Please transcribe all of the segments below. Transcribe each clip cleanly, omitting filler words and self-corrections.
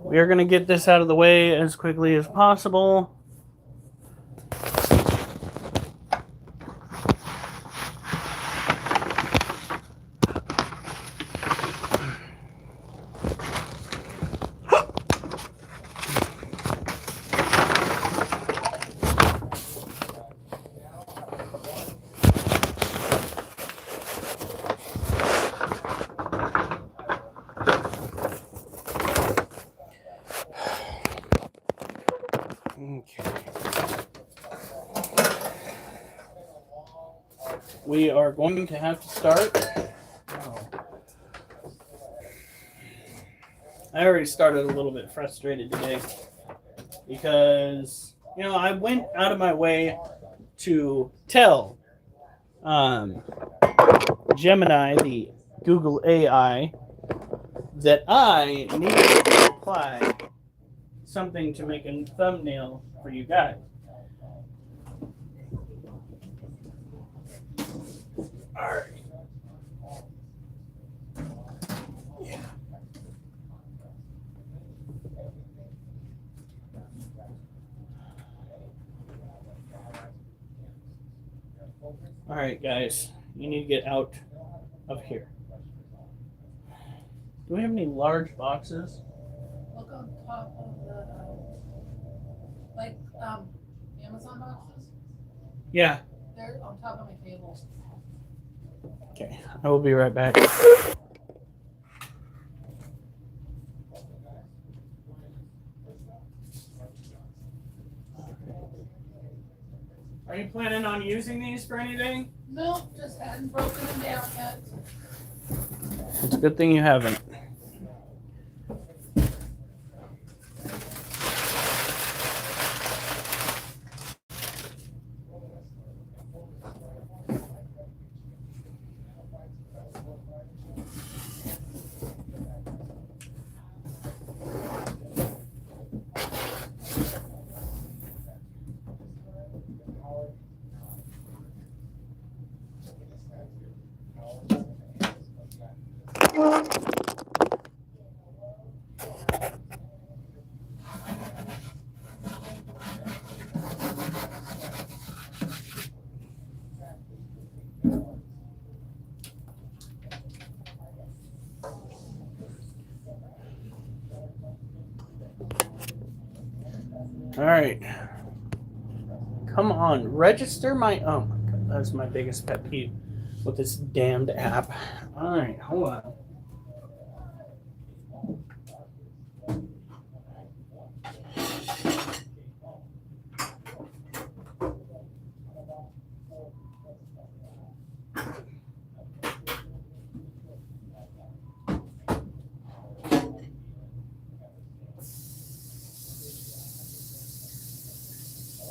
we are going to get this out of the way as quickly as possible. Okay. We are going to have to start. Oh. I already started a little bit frustrated today because, I went out of my way to tell Gemini, the Google AI, that I needed to apply something to make a thumbnail for you guys. Alright. Yeah. Alright, guys. You need to get out of here. Do we have any large boxes? Look on top of the, Amazon boxes. Yeah. They're on top of my table. Okay, I will be right back. Are you planning on using these for anything? No, just hadn't broken them down yet. It's a good thing you haven't. All right. Come on, register my. Oh my god, that's my biggest pet peeve with this damned app. All right, hold on.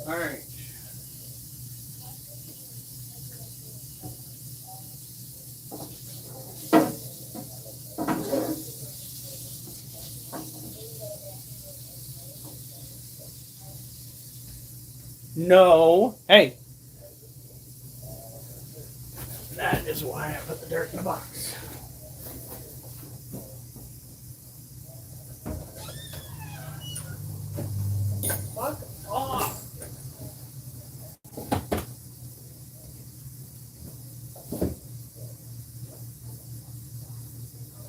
All right. No. Hey. That is why I put the dirt in the box. Fuck off.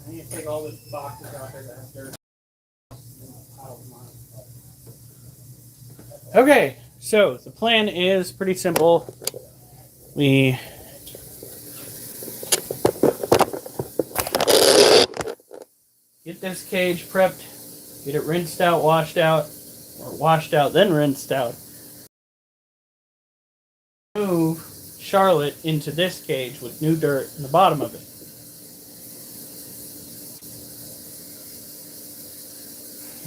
I need to take all the boxes out there that have dirt. Okay, so the plan is pretty simple. We get this cage prepped, get it rinsed out, washed out, or washed out then rinsed out. Move Charlotte into this cage with new dirt in the bottom of it.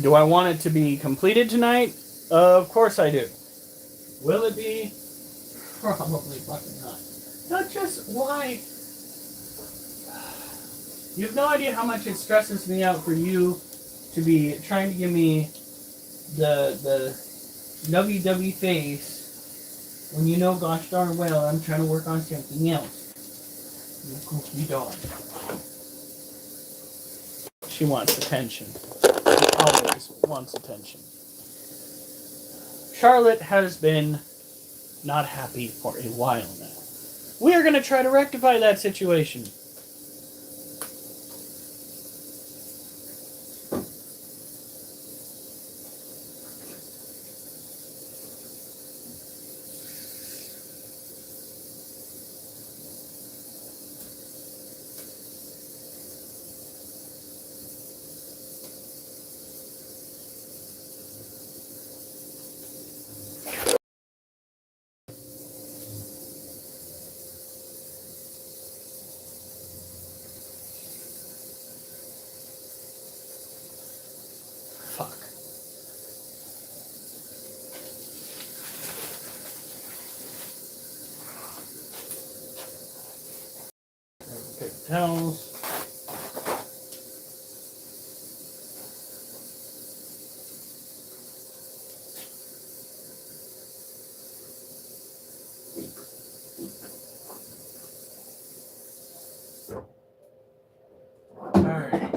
Do I want it to be completed tonight? Of course I do. Will it be? Probably fucking not. Not just why. You have no idea how much it stresses me out for you to be trying to give me the nubby face when you know gosh darn well I'm trying to work on something else. You goofy dog. She wants attention. always wants attention. Charlotte has been not happy for a while now. We are going to try to rectify that situation. Fuck. Paper towels. Alright.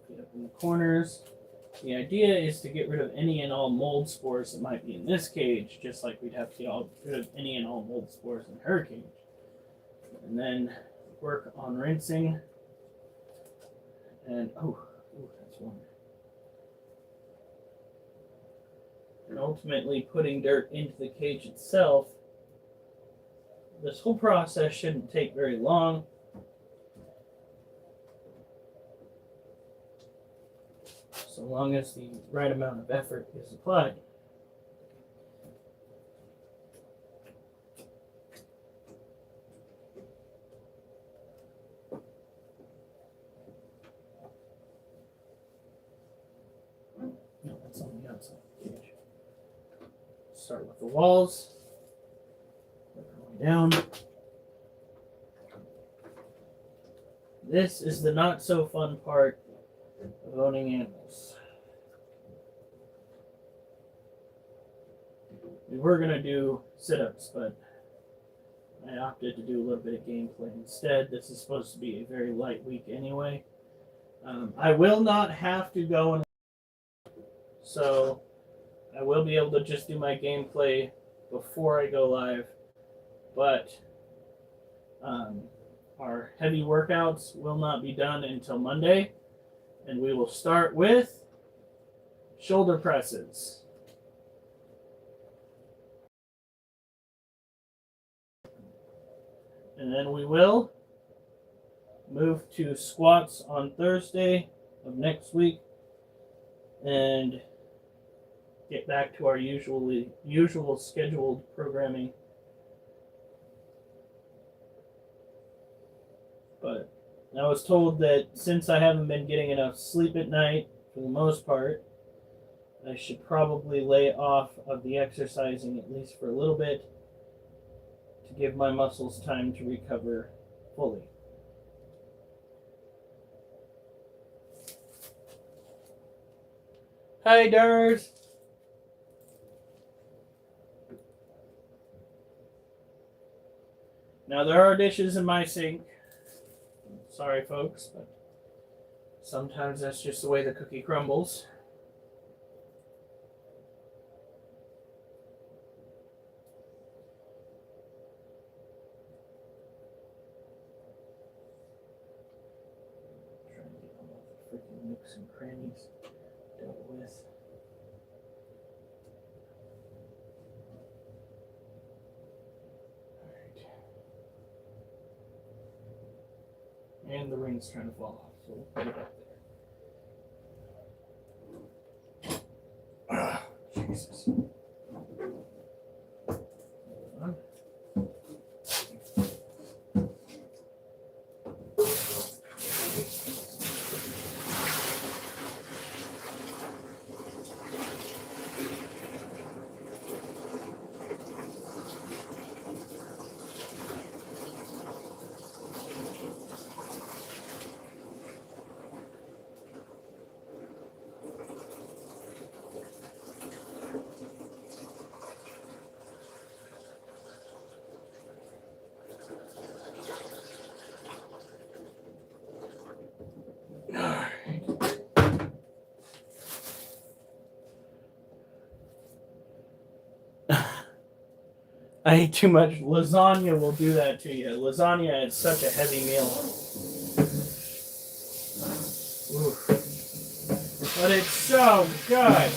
Get up in the corners. The idea is to get rid of any and all mold spores that might be in this cage, just like we'd have to get rid of any and all mold spores in her cage. And then work on rinsing. And, that's one. And ultimately putting dirt into the cage itself. This whole process shouldn't take very long. So long as the right amount of effort is applied. No, that's on the outside of the cage. Start with the walls. Work our way down. This is the not so fun part of owning animals. We were going to do sit-ups, but I opted to do a little bit of gameplay instead. This is supposed to be a very light week anyway. I will not have to go and so I will be able to just do my gameplay before I go live, but our heavy workouts will not be done until Monday, and we will start with shoulder presses. And then we will move to squats on Thursday of next week and get back to our usual scheduled programming. But I was told that since I haven't been getting enough sleep at night, for the most part, I should probably lay off of the exercising at least for a little bit to give my muscles time to recover fully. Hi, Dars. Now there are dishes in my sink. Sorry, folks, but sometimes that's just the way the cookie crumbles. Trying to get all the freaking nooks and crannies dealt with. And the ring's trying to fall off, so we'll put it up there. Jesus. I ate too much. Lasagna will do that to you. Lasagna is such a heavy meal. Oof. But it's so good.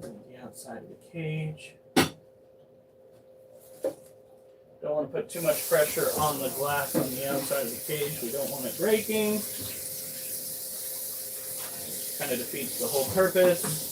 The outside of the cage. Don't want to put too much pressure on the glass on the outside of the cage. We don't want it breaking. Kind of defeats the whole purpose.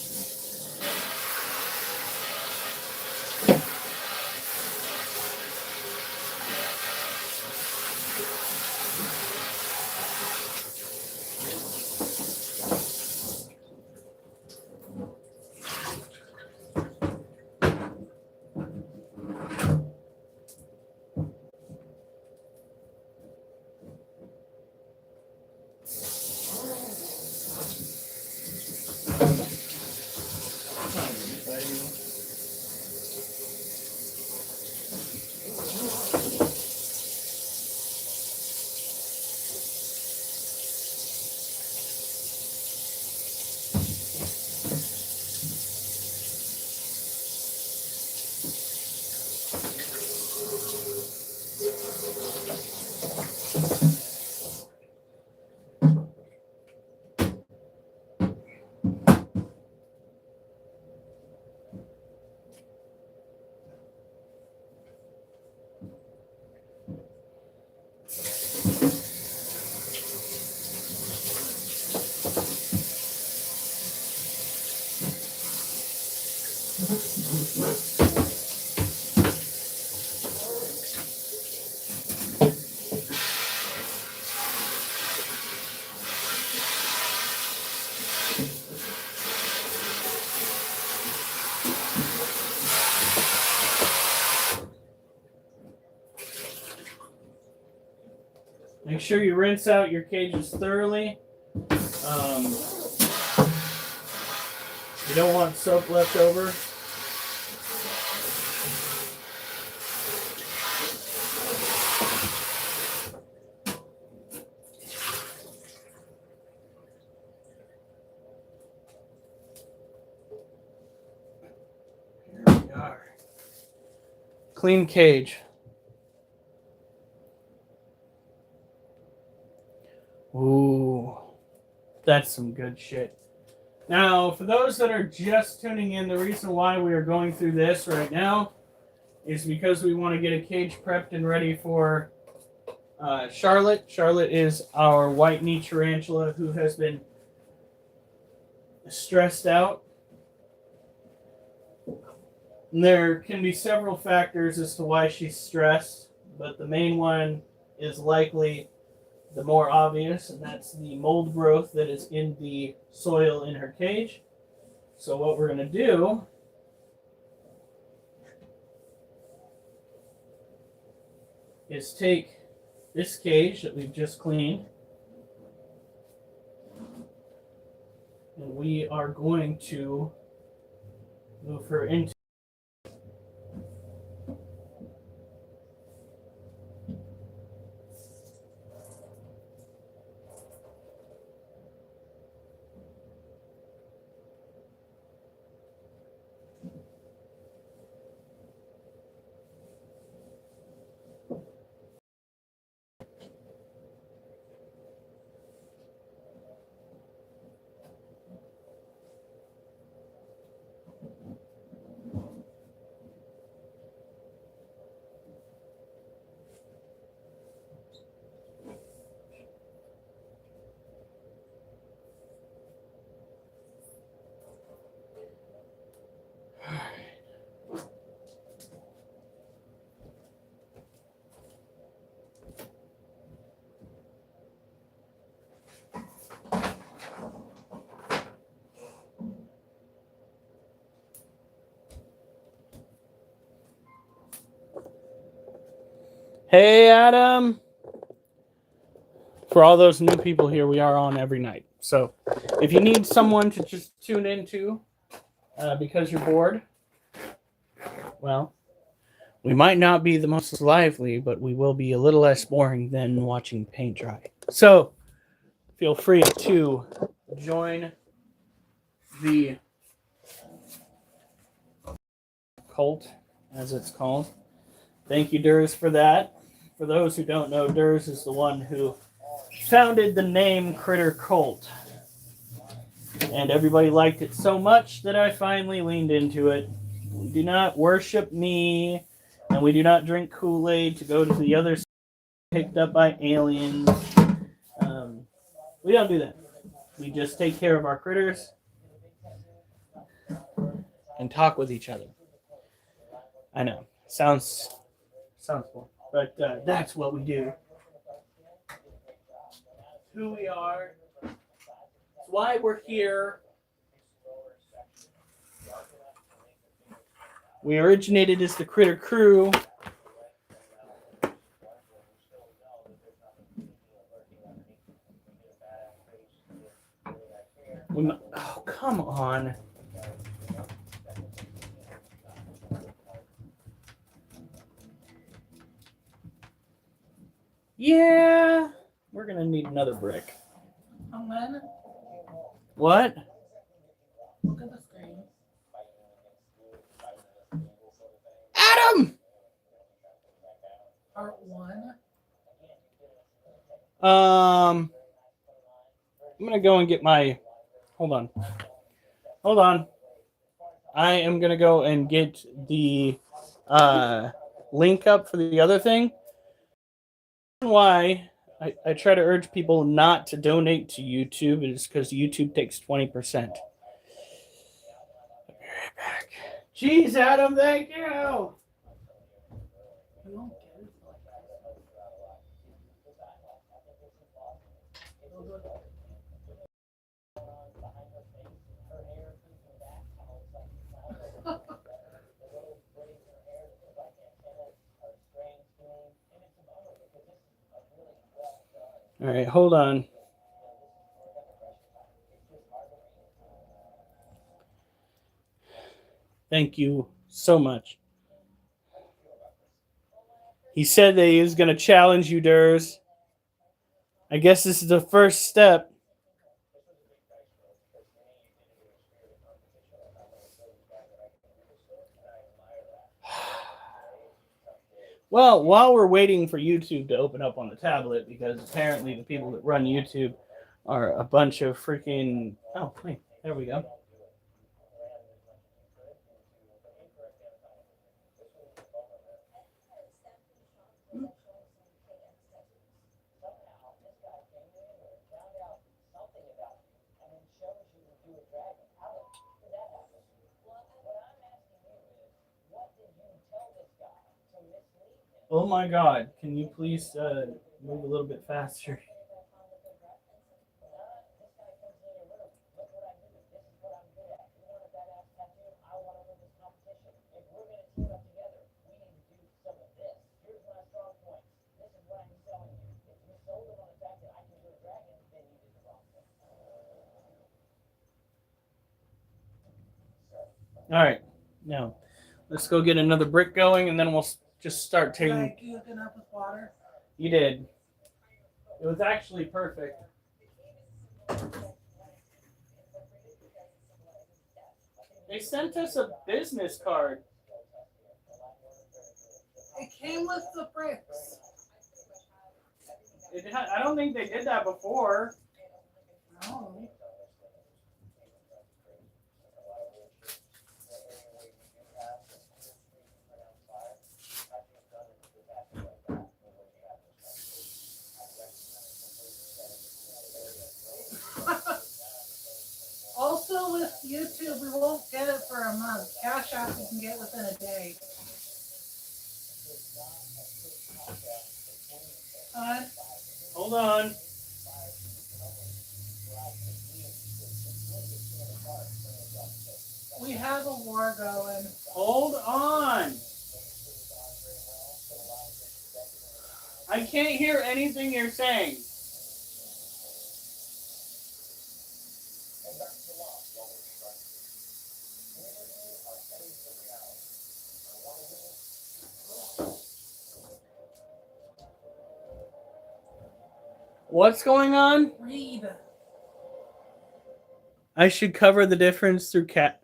Make sure you rinse out your cages thoroughly. You don't want soap left over. Here we are. Clean cage. Ooh, that's some good shit. Now, for those that are just tuning in, the reason why we are going through this right now is because we want to get a cage prepped and ready for Charlotte. Charlotte is our white knee tarantula who has been stressed out. And there can be several factors as to why she's stressed, but the main one is likely the more obvious, and that's the mold growth that is in the soil in her cage. So what we're going to do is take this cage that we've just cleaned, and we are going to move her into Hey, Adam. For all those new people here, we are on every night. So if you need someone to just tune into because you're bored, well, we might not be the most lively, but we will be a little less boring than watching paint dry. So feel free to join the cult, as it's called. Thank you, Durs, for that. For those who don't know, Durs is the one who founded the name Critter Cult. And everybody liked it so much that I finally leaned into it. We do not worship me, and we do not drink Kool-Aid to go to the other side picked up by aliens. We don't do that. We just take care of our critters and talk with each other. I know. Sounds cool. But that's what we do. Who we are. It's why we're here. We originated as the Critter Crew. Oh, come on. Yeah, we're gonna need another brick. I'm gonna What? look at the screen. Adam! Part 1. I'm gonna go and get my. Hold on. I am gonna go and get the link up for the other thing. Why I try to urge people not to donate to YouTube is because YouTube takes 20%. I'll be right back. Jeez, Adam, thank you. You won't get it till All right, hold on. Thank you so much. He said that he was going to challenge you, Durs. I guess this is the first step. Well, while we're waiting for YouTube to open up on the tablet, because apparently the people that run YouTube are a bunch of freaking... Oh, wait, there we go. Oh my God, can you please move a little bit faster? All right, now let's go get another brick going, and then we'll just start Did I taking. hook it up with water? You did. It was actually perfect. They sent us a business card. It came with the bricks. I don't think they did that before. No. Also with YouTube, we won't get it for a month. Cash App you can get within a day. Hold on. We have a war going. Hold on. I can't hear anything you're saying. What's going on? Read. I should cover the difference through cat.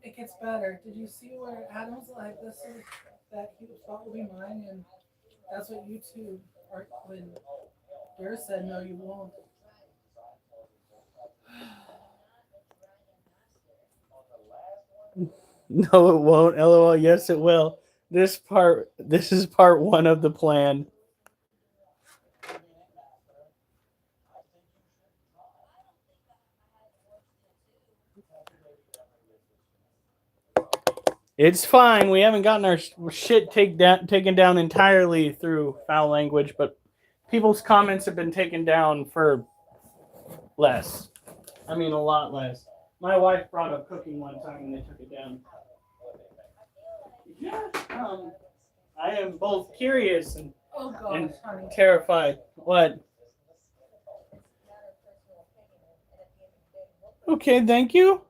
It gets better. Did you see where Adam's like, this is that cute spot will be mine, and that's what YouTube or when Dare said no, you won't. No, it won't. LOL. Yes, it will. This is part one of the plan. It's fine. We haven't gotten our shit taken down entirely through foul language, but people's comments have been taken down for less. I mean, a lot less. My wife brought up cooking one time and they took it down. Yeah, I am both curious and, and terrified. What? Okay, thank you.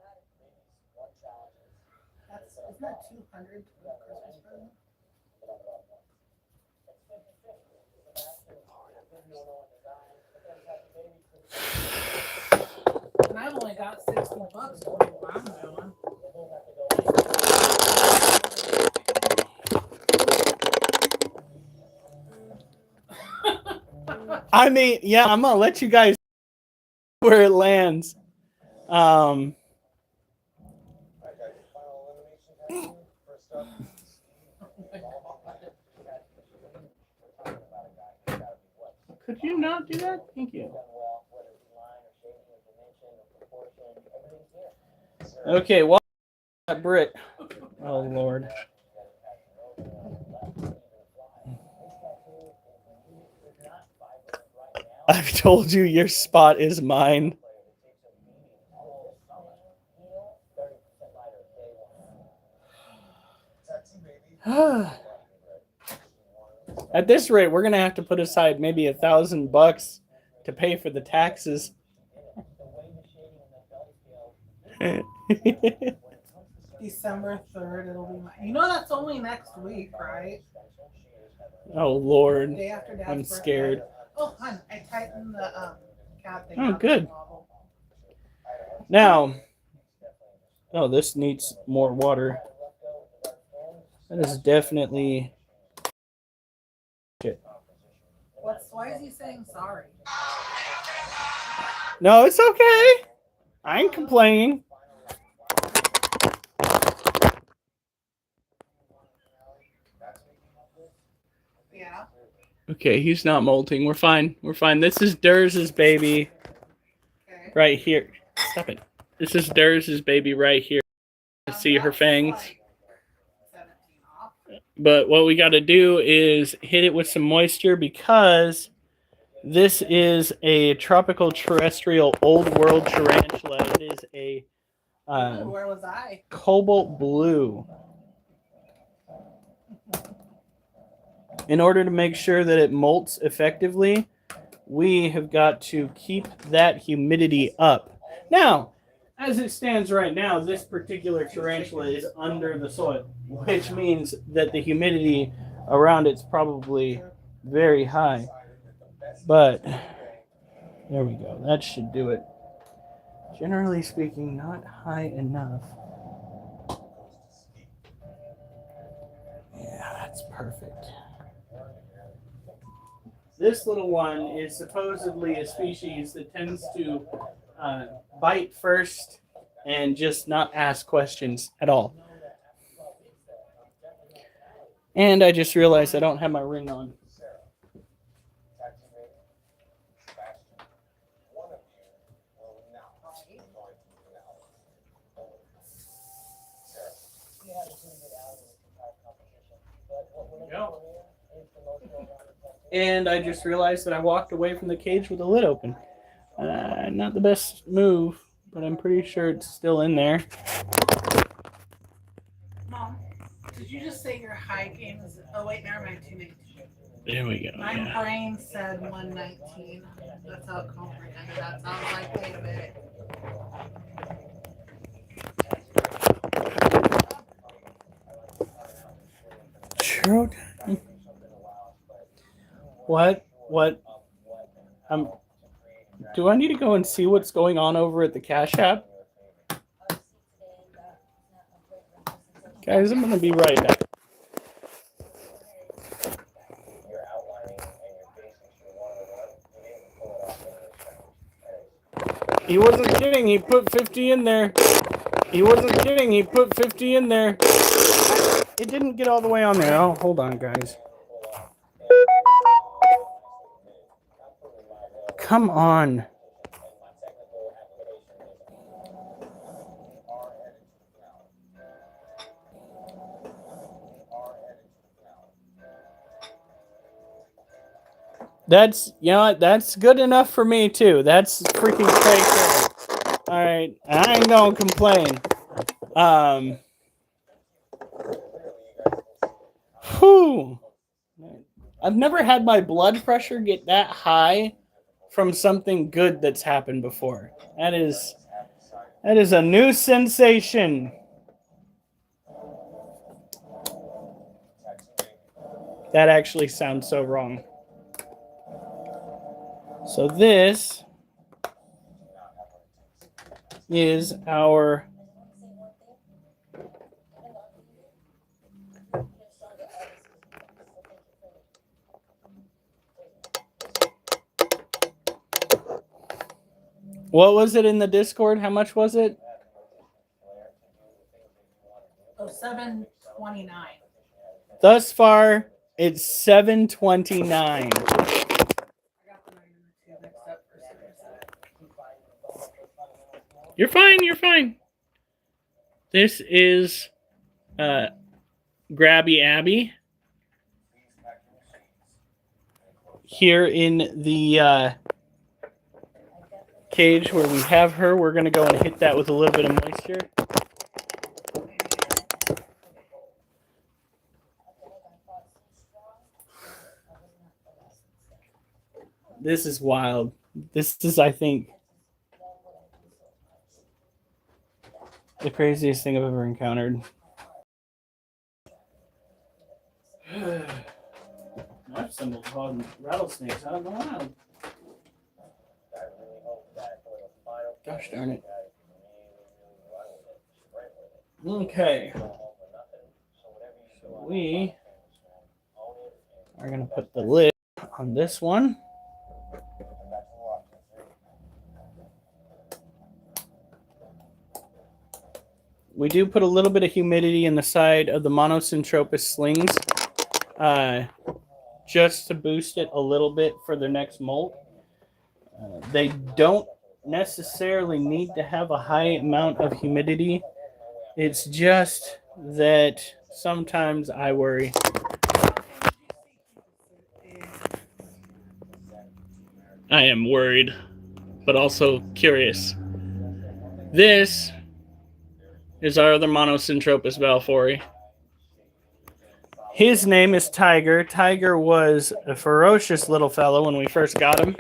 Isn't that 200 for a Christmas present? And I've only got $60 to do what I'm doing. I mean, yeah, I'm gonna let you guys where it lands. Could you not do that? Thank you. Okay, well, that Brit. Oh, Lord. I've told you your spot is mine. At this rate, we're gonna have to put aside maybe $1,000 to pay for the taxes. December 3rd, it'll be mine. You know that's only next week, right? Oh, Lord. Day after Dad's I'm birthday. scared. Oh, hon, I tightened the cat thing. Oh, good. Now, oh, this needs more water. That is definitely shit. Why is he saying sorry? No, it's okay. I ain't complaining. Yeah. Okay, he's not molting. We're fine. We're fine. This is Durs's baby. Okay. Right here. Stop it. This is Durs's baby right here. See her fangs. Like 17 off. But what we got to do is hit it with some moisture because this is a tropical terrestrial old world tarantula. It is a Where was I? cobalt blue. In order to make sure that it molts effectively, we have got to keep that humidity up. Now, as it stands right now, this particular tarantula is under the soil, which means that the humidity around it's probably very high. But there we go. That should do it. Generally speaking, not high enough. Yeah, that's perfect. This little one is supposedly a species that tends to bite first and just not ask questions at all. And I just realized I don't have my ring on. Go. And I just realized that I walked away from the cage with the lid open. Not the best move, but I'm pretty sure it's still in there. Mom. Did you just say your high game is? Oh wait, never mind. 219. There we go. My Yeah. brain said 119. That's how it comprehended that. So I was like, wait a minute. Sure. What? What? Do I need to go and see what's going on over at the Cash App? Guys, I'm going to be right back. He wasn't kidding. He put 50 in there. He wasn't kidding. He put 50 in there. It didn't get all the way on there. Oh, hold on, guys. Come on. That's, you know what, that's good enough for me too. That's freaking crazy. All right, I ain't gonna complain. Whew. I've never had my blood pressure get that high from something good that's happened before. That is a new sensation. That actually sounds so wrong. So this is our what was it in the Discord? How much was it? Oh, 729. Thus far, it's 729. I got the 9 and the 2 mixed up for some reason. You're fine. You're fine. This is Grabby Abby here in the cage where we have her. We're going to go and hit that with a little bit of moisture. This is wild. This is, I think, the craziest thing I've ever encountered. I've stumbled upon rattlesnakes out in the wild. Gosh darn it. Okay. So we are going to put the lid on this one. We do put a little bit of humidity in the side of the Monosyntropus slings just to boost it a little bit for the next molt. They don't necessarily need to have a high amount of humidity. It's just that sometimes I worry. I am worried, but also curious. This is our other Monosyntropus balfouri. His name is Tiger. Tiger was a ferocious little fellow when we first got him.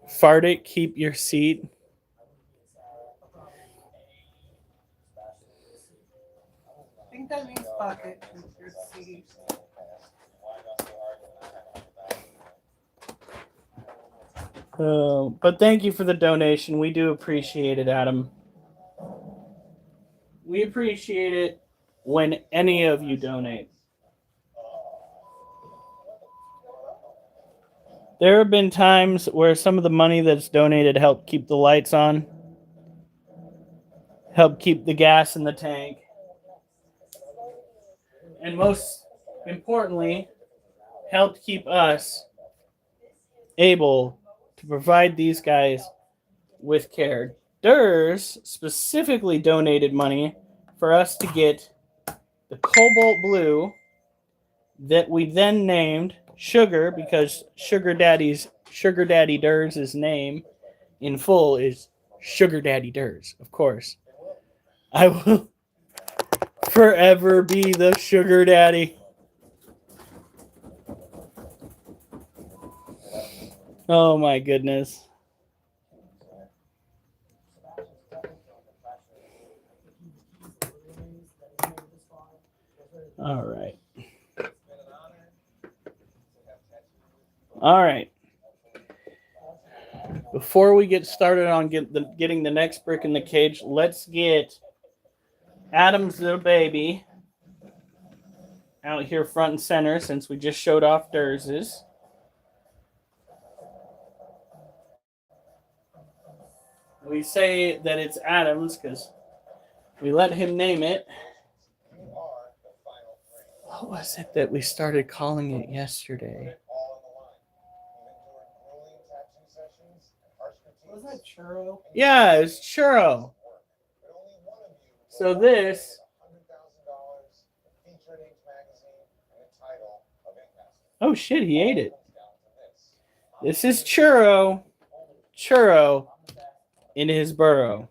Fart it, keep your seat. I think that means pocket, keep your seat. But thank you for the donation. We do appreciate it, Adam. We appreciate it when any of you donate. There have been times where some of the money that's donated helped keep the lights on, helped keep the gas in the tank, and most importantly, helped keep us able to provide these guys with care. Durs specifically donated money for us to get the cobalt blue that we then named Sugar, because Sugar Daddy Durs' name in full is Sugar Daddy Durs, of course. I will forever be the sugar daddy. Oh my goodness. All right. All right. Before we get started on getting the next brick in the cage, let's get Adam's little baby out here front and center since we just showed off Durs's. We say that it's Adam's because we let him name it. What was it that we started calling it yesterday? Was that churro? Yeah, it's churro. So this. Oh shit, he ate it. This is churro. Churro in his burrow.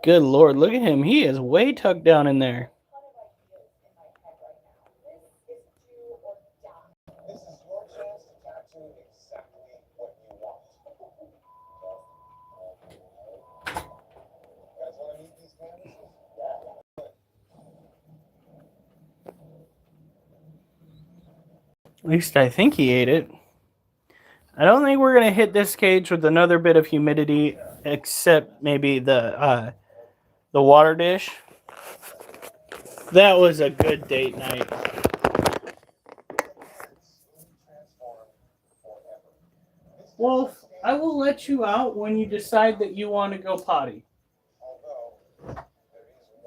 Good Lord, look at him. He is way tucked down in there. At least I think he ate it. I don't think we're going to hit this cage with another bit of humidity, except maybe the water dish. That was a good date night. Wolf, I will let you out when you decide that you want to go potty.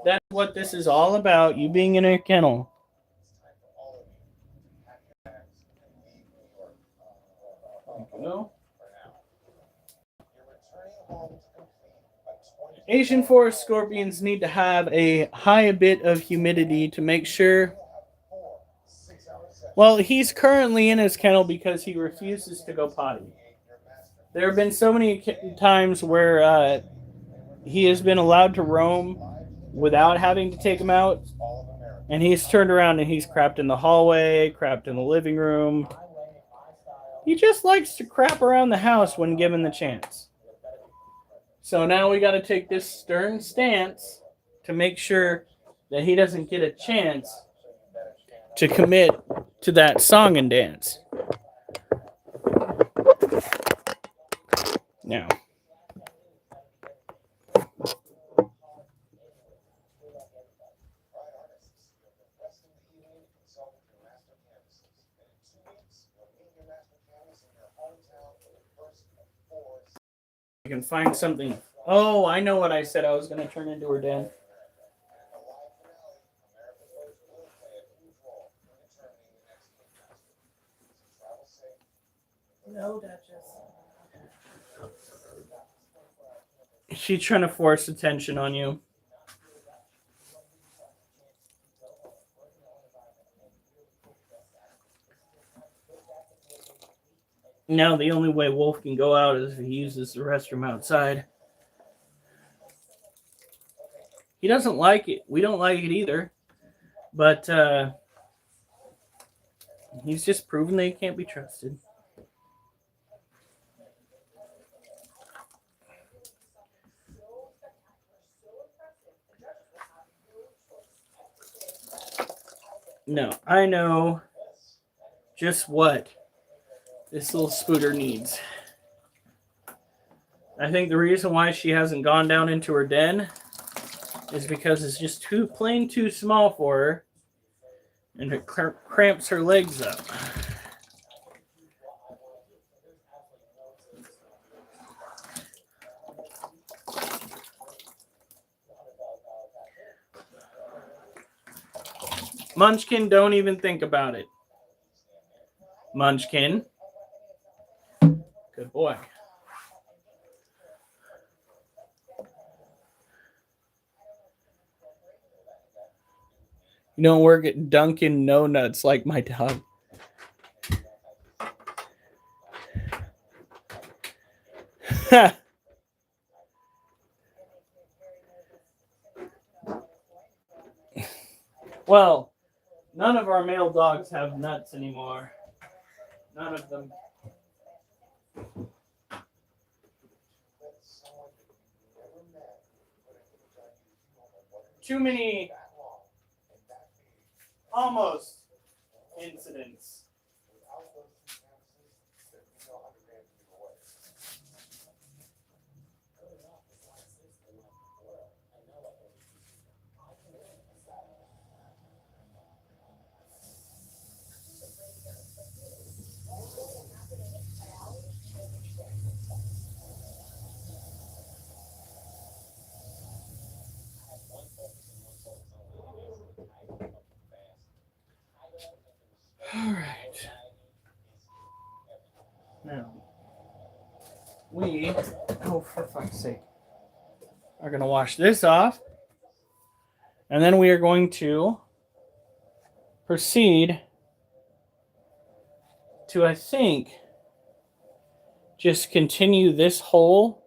That's what this is all about, you being in a kennel. No. Asian forest scorpions need to have a high bit of humidity to make sure. Well, he's currently in his kennel because he refuses to go potty. There have been so many times where he has been allowed to roam without having to take him out, and he's turned around and he's crapped in the hallway, crapped in the living room. He just likes to crap around the house when given the chance. So now we got to take this stern stance to make sure that he doesn't get a chance to commit to that song and dance. Now, I can find something. Oh, I know what I said I was going to turn into her den. No, Duchess. She's trying to force attention on you. Now the only way Wolf can go out is if he uses the restroom outside. He doesn't like it. We don't like it either. But he's just proven that he can't be trusted. No, I know just what this little spooter needs. I think the reason why she hasn't gone down into her den is because it's just too small for her, and it cramps her legs up. Munchkin, don't even think about it. Munchkin. Good boy. You don't work at Dunkin' No Nuts like my dog. Well, none of our male dogs have nuts anymore. None of them. Too many almost incidents. All right. Now, we, oh, for fuck's sake, are going to wash this off. And then we are going to proceed to, I think, just continue this hole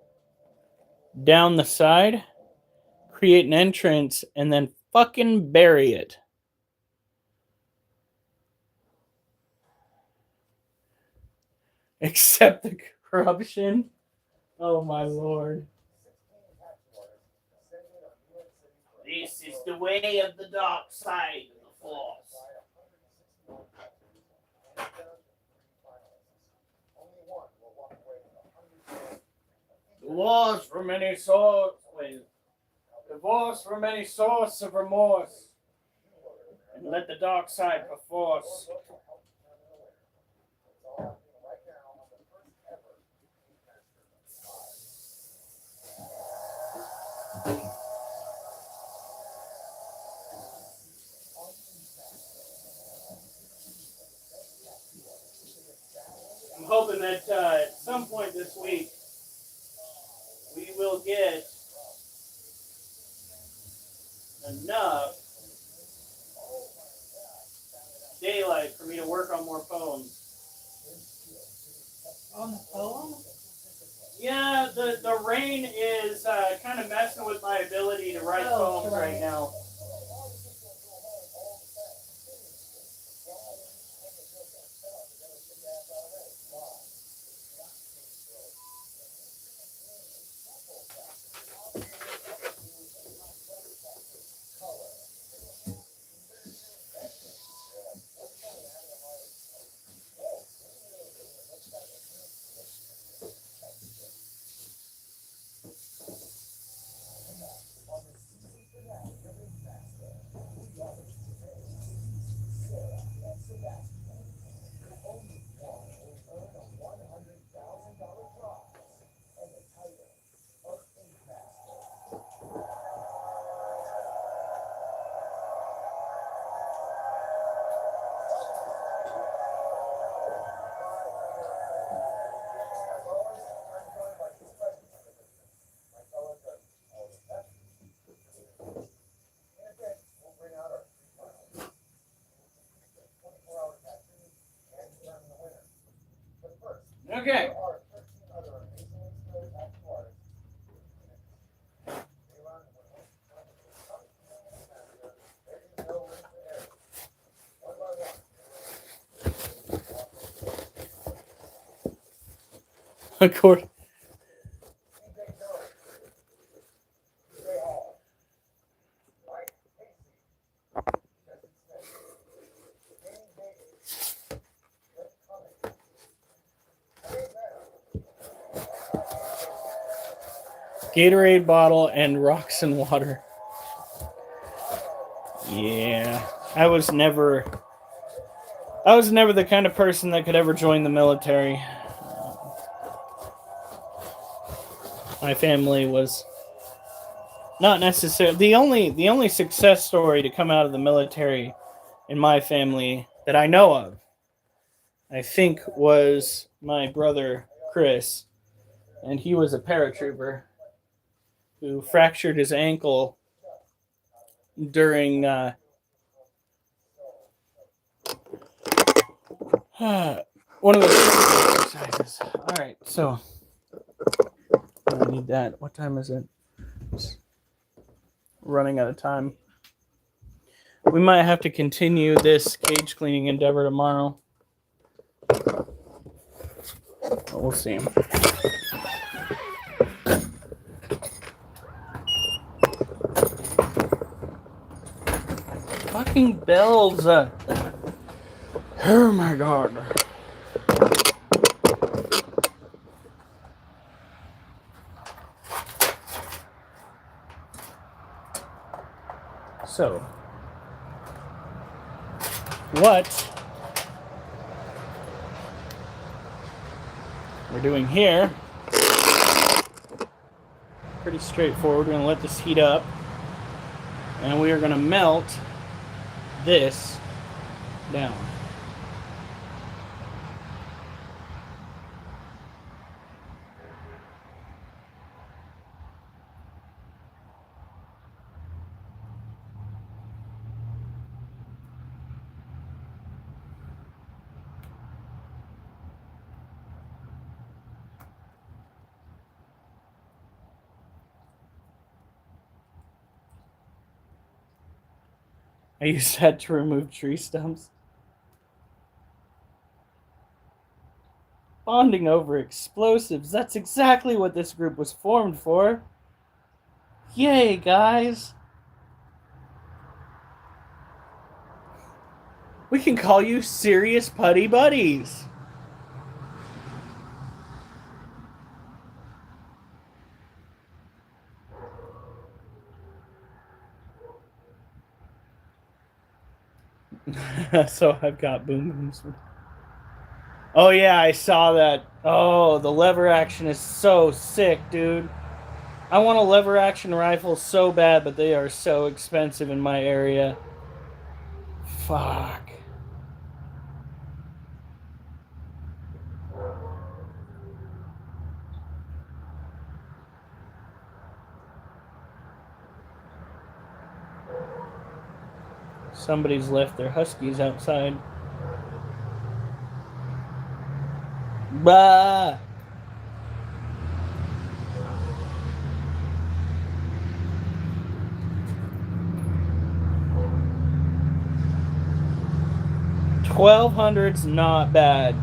down the side, create an entrance, and then fucking bury it. Except the corruption. Oh my lord. This is the way of the dark side of the force. Divorce from any source. Divorce from any source of remorse. And let the dark side perforce. I'm hoping that at some point this week we will get enough daylight for me to work on more poems. On the poem? Yeah, the rain is kind of messing with my ability to write poems right now. Okay. Of course. Gatorade bottle and rocks and water. Yeah, I was never the kind of person that could ever join the military. My family was not necessarily the only success story to come out of the military in my family that I know of, I think, was my brother Chris, and he was a paratrooper who fractured his ankle during One of those exercises. All right, so I need that. What time is it? It's running out of time. We might have to continue this cage cleaning endeavor tomorrow. We'll see. Fucking bells. Oh my god. So, what we're doing here, pretty straightforward. We're going to let this heat up, and we are going to melt this down. I use that to remove tree stumps. Bonding over explosives. That's exactly what this group was formed for. Yay, guys. We can call you Serious Putty Buddies. So I've got boom booms. Oh yeah, I saw that. Oh, the lever action is so sick, dude. I want a lever action rifle so bad, but they are so expensive in my area. Fuck. Somebody's left their huskies outside. Bah! $1,200's not bad.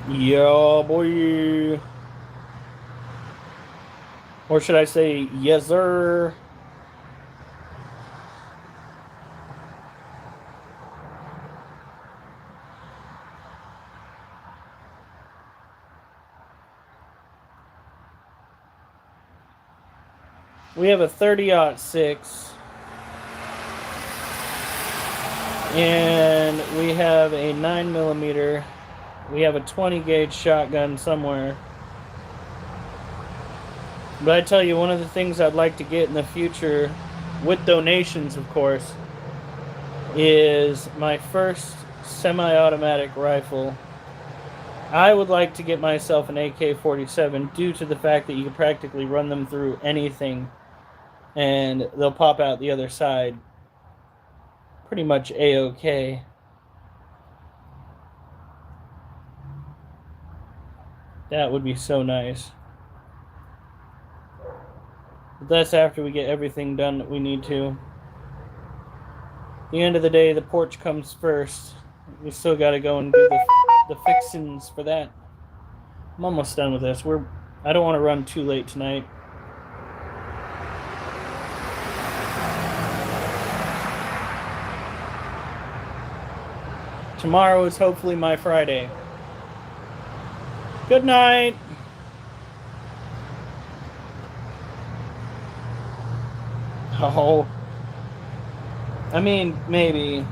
Yeah, boy. Or should I say, yes, sir? We have a 30-06. And we have a 9mm. We have a 20 gauge shotgun somewhere. But I tell you, one of the things I'd like to get in the future, with donations of course, is my first semi-automatic rifle. I would like to get myself an AK-47 due to the fact that you can practically run them through anything and they'll pop out the other side pretty much A-OK. That would be so nice. But that's after we get everything done that we need to. At the end of the day, the porch comes first. We still got to go and do the fixings for that. I'm almost done with this. I don't want to run too late tonight. Tomorrow is hopefully my Friday. Good night. Oh. I mean, maybe.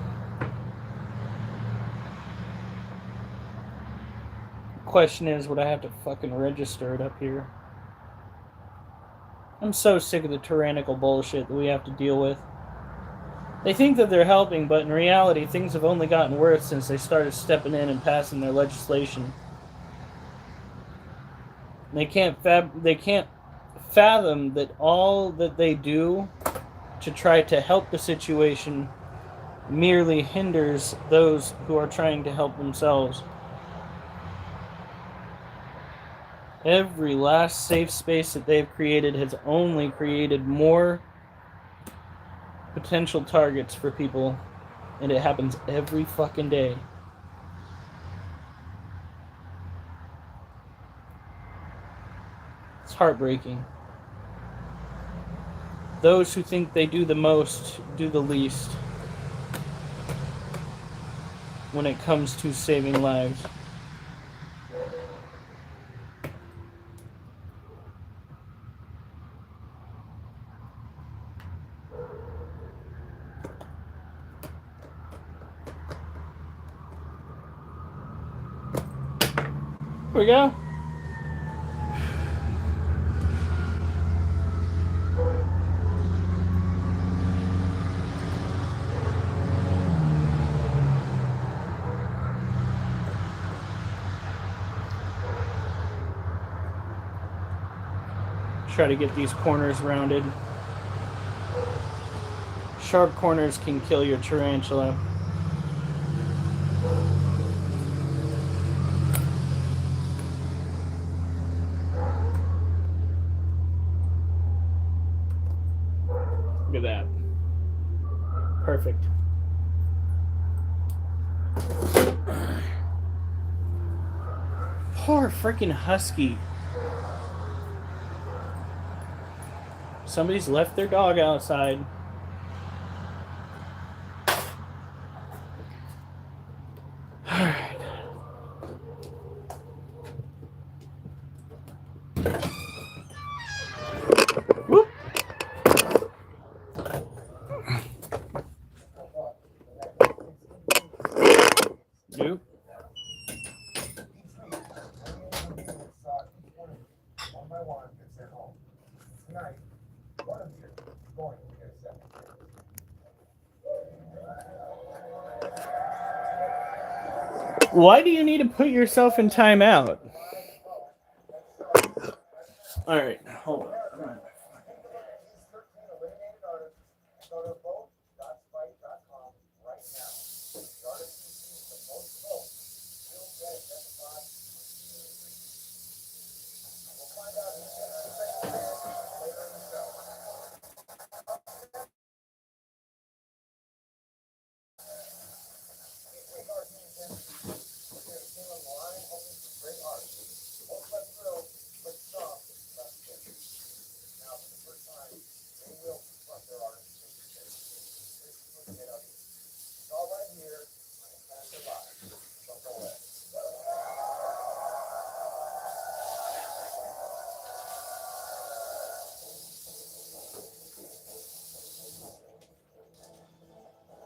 Question is, would I have to fucking register it up here? I'm so sick of the tyrannical bullshit that we have to deal with. They think that they're helping, but in reality, things have only gotten worse since they started stepping in and passing their legislation. They can't fathom that all that they do to try to help the situation merely hinders those who are trying to help themselves. Every last safe space that they've created has only created more potential targets for people, and it happens every fucking day. It's heartbreaking. Those who think they do the most do the least when it comes to saving lives. Here we go. Try to get these corners rounded. Sharp corners can kill your tarantula. Look at that. Perfect. Poor freaking husky. Somebody's left their dog outside. Alright. Whoop. Nope. Why do you need to put yourself in timeout? Alright, hold on.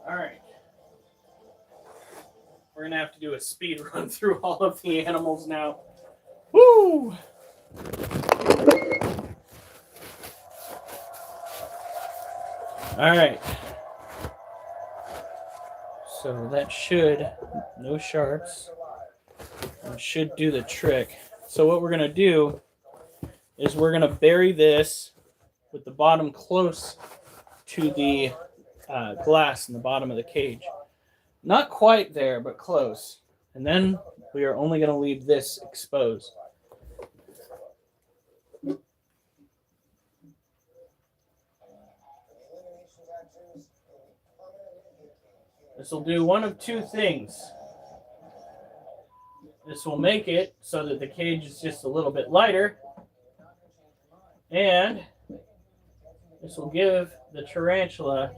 Alright. We're gonna have to do a speed run through all of the animals now. Woo! Alright. So that should, no sharps, should do the trick. So what we're gonna do is we're gonna bury this with the bottom close to the glass in the bottom of the cage. Not quite there, but close. And then we are only going to leave this exposed. This will do one of two things. This will make it so that the cage is just a little bit lighter, and this will give the tarantula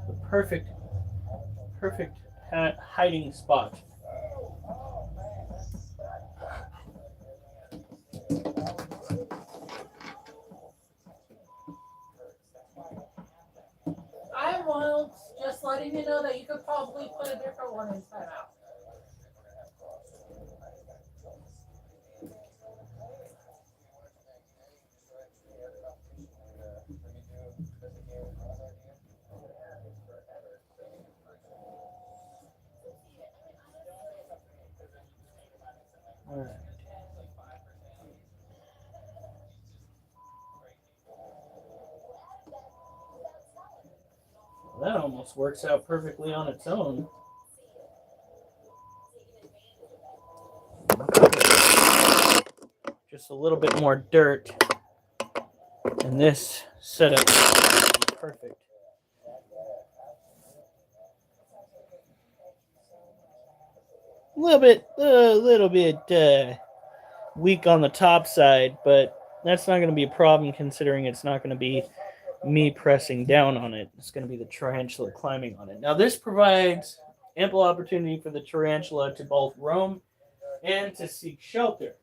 the perfect hiding spot. I won't. Just letting you know that you could probably put a different one inside out. All right. almost works out perfectly on its own. Just a little bit more dirt, and this setup is perfect. A little bit weak on the top side, but that's not going to be a problem considering it's not going to be me pressing down on it. It's going to be the tarantula climbing on it. Now, this provides ample opportunity for the tarantula to both roam and to seek shelter.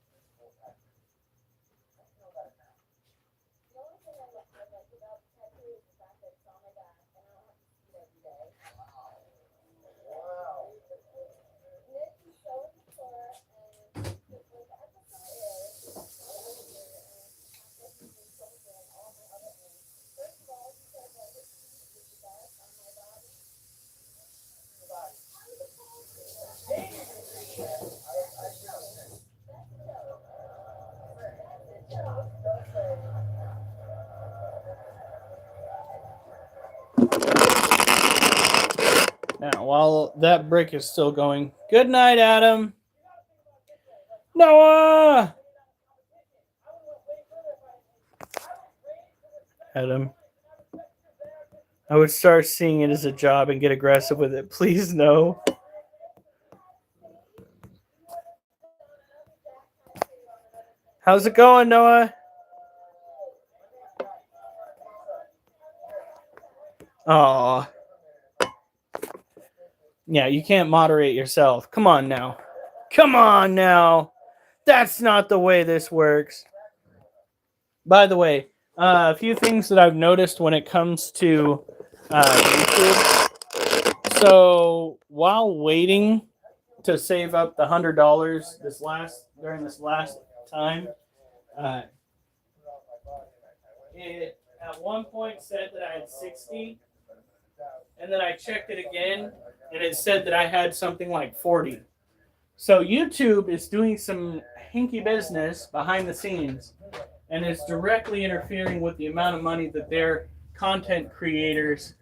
Now, while that brick is still going, good night, Adam. Noah! Adam. I would start seeing it as a job and get aggressive with it. Please, no. How's it going, Noah? Aw. Yeah, you can't moderate yourself. Come on now. Come on now. That's not the way this works. By the way, a few things that I've noticed when it comes to YouTube. So while waiting to save up the $100 during this last time, it at one point said that I had 60, and then I checked it again, and it said that I had something like 40. So YouTube is doing some hinky business behind the scenes, and is directly interfering with the amount of money that their content creators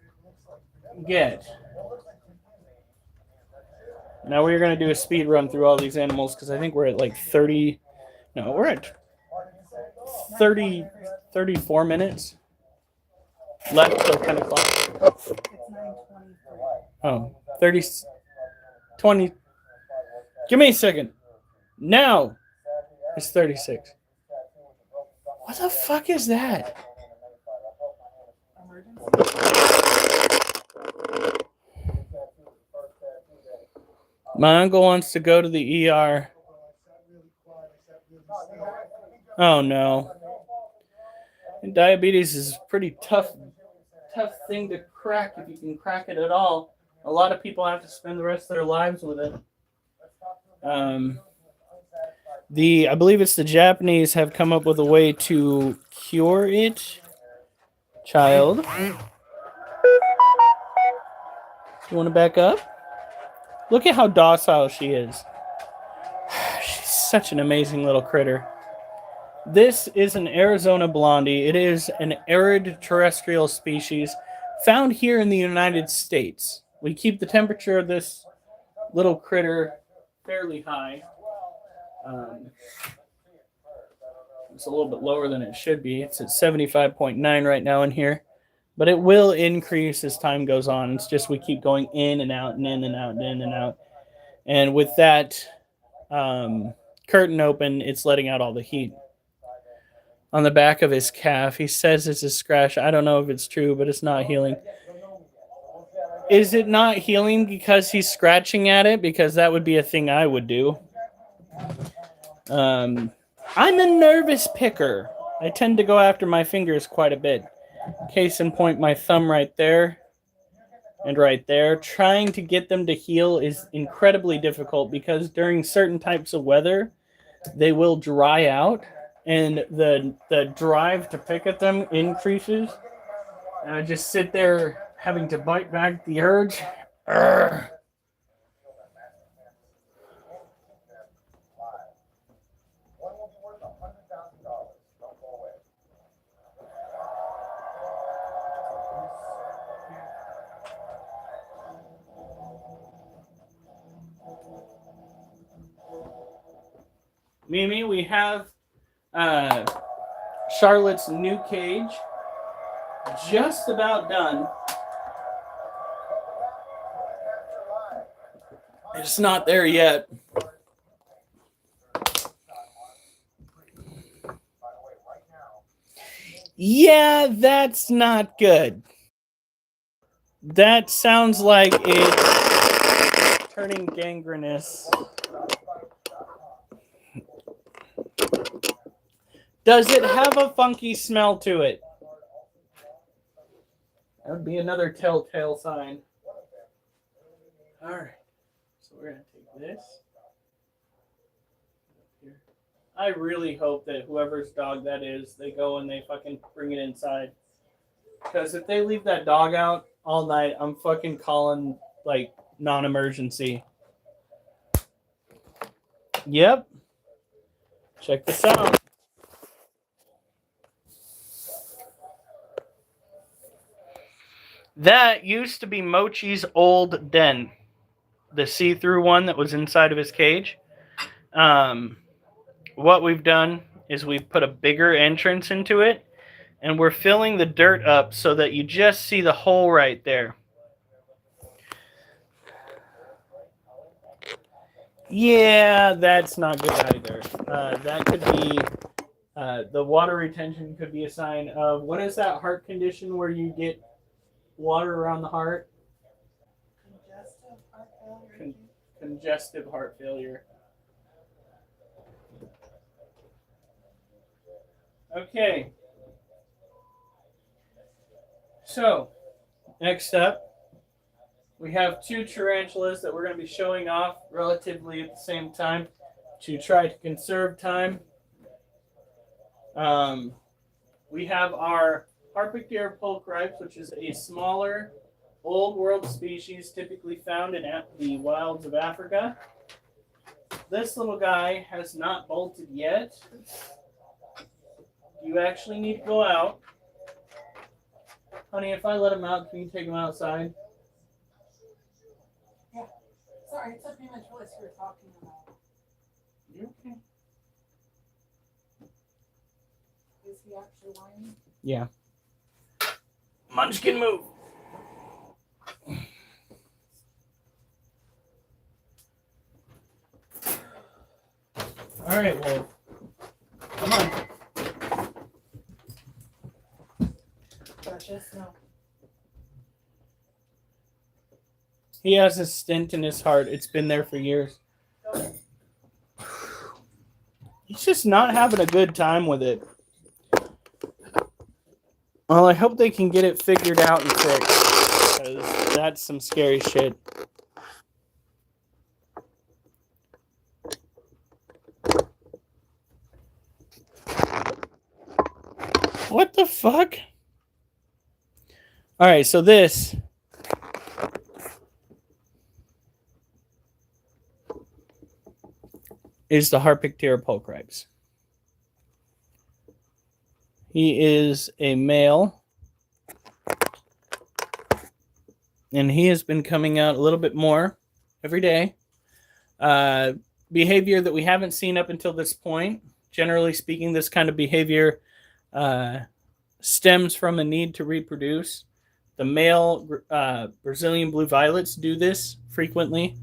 get. Now we're going to do a speed run through all these animals because I think we're at like 30. No, we're at 34 minutes left till 10 o'clock. It's 9:23. Oh, 30, 20. Give me a second. Now it's 36. What the fuck is that? My uncle wants to go to the ER. Oh no. And diabetes is a pretty tough thing to crack if you can crack it at all. A lot of people have to spend the rest of their lives with it. I believe it's the Japanese have come up with a way to cure it. Child. You want to back up? Look at how docile she is. She's such an amazing little critter. This is an Arizona blondie. It is an arid terrestrial species found here in the United States. We keep the temperature of this little critter fairly high. It's a little bit lower than it should be. It's at 75.9 right now in here. But it will increase as time goes on. It's just we keep going in and out and in and out and in and out. And with that curtain open, it's letting out all the heat. On the back of his calf, he says it's a scratch. I don't know if it's true, but it's not healing. Is it not healing because he's scratching at it? Because that would be a thing I would do. I'm a nervous picker. I tend to go after my fingers quite a bit. Case in point, my thumb right there and right there. Trying to get them to heal is incredibly difficult because during certain types of weather, they will dry out and the drive to pick at them increases. And I just sit there having to bite back the urge. Urgh. Mimi, we have Charlotte's new cage just about done. It's not there yet. Yeah, that's not good. That sounds like it's turning gangrenous. Does it have a funky smell to it? That would be another telltale sign. Alright. So we're going to take this. I really hope that whoever's dog that is, they go and they fucking bring it inside. Because if they leave that dog out all night, I'm fucking calling, like, non-emergency. Yep. Check this out. That used to be Mochi's old den. The see-through one that was inside of his cage. What we've done is we've put a bigger entrance into it, and we're filling the dirt up so that you just see the hole right there. Yeah, that's not good either. That could be, the water retention could be a sign of, what is that heart condition where you get water around the heart? Congestive heart failure. Congestive heart failure. Okay. So, next up, we have two tarantulas that we're going to be showing off relatively at the same time to try to conserve time. We have our Harpagir pulchripes, which is a smaller old world species typically found in the wilds of Africa. This little guy has not bolted yet. You actually need to go out. Honey, if I let him out, can you take him outside? Yeah. Sorry, it took me a minute to realize you were talking about. You okay? Is he actually whining? Yeah. Munchkin, move. All right, Wolf. Come on. Precious? No. He has a stent in his heart. It's been there for years. He's just not having a good time with it. Well, I hope they can get it figured out and fixed, because that's some scary shit. What the fuck? All right, so this is the Harpagir pulchripes. He is a male, and he has been coming out a little bit more every day. Behavior that we haven't seen up until this point. Generally speaking, this kind of behavior stems from a need to reproduce. The male Brazilian blue violets do this frequently,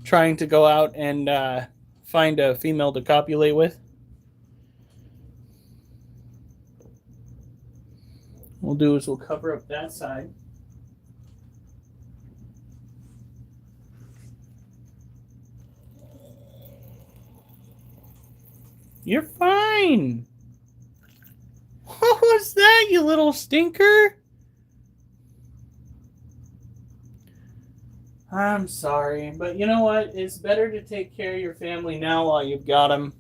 trying to go out and find a female to copulate with. What we'll do is we'll cover up that side. You're fine. What was that, you little stinker? I'm sorry, but you know what? It's better to take care of your family now while you've got them.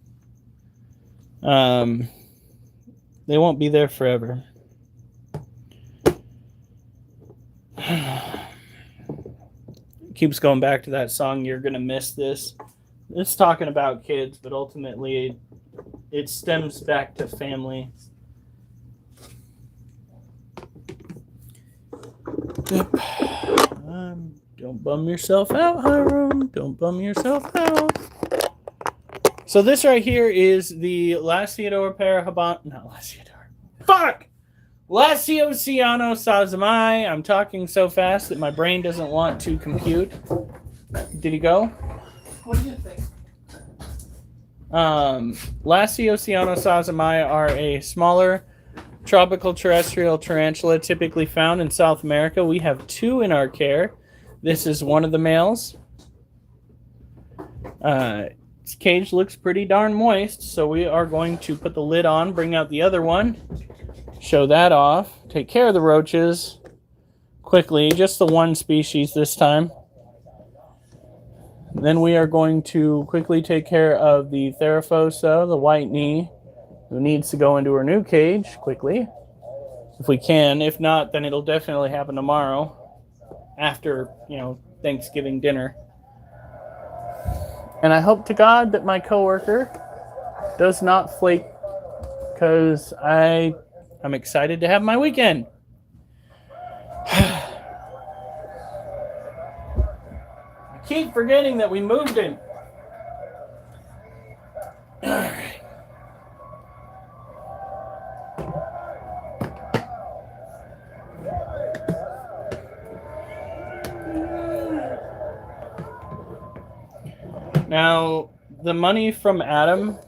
They won't be there forever. Keeps going back to that song, You're Gonna Miss This. It's talking about kids, but ultimately it stems back to family. Yep. Don't bum yourself out, Hiram. Don't bum yourself out. So this right here is the Lasiodora parahaban. Not Lasiodora. Fuck! Lasiociano sazamai. I'm talking so fast that my brain doesn't want to compute. Did he go? What do you think? Lasiociano sazamai are a smaller tropical terrestrial tarantula typically found in South America. We have 2 in our care. This is one of the males. Its cage looks pretty darn moist, so we are going to put the lid on, bring out the other one, show that off, take care of the roaches quickly, just the one species this time. Then we are going to quickly take care of the Theraphosa, the white knee, who needs to go into her new cage quickly, if we can. If not, then it'll definitely happen tomorrow after, Thanksgiving dinner. And I hope to God that my coworker does not flake, because I'm excited to have my weekend. I keep forgetting that we moved him. All right. Now, the money from Adam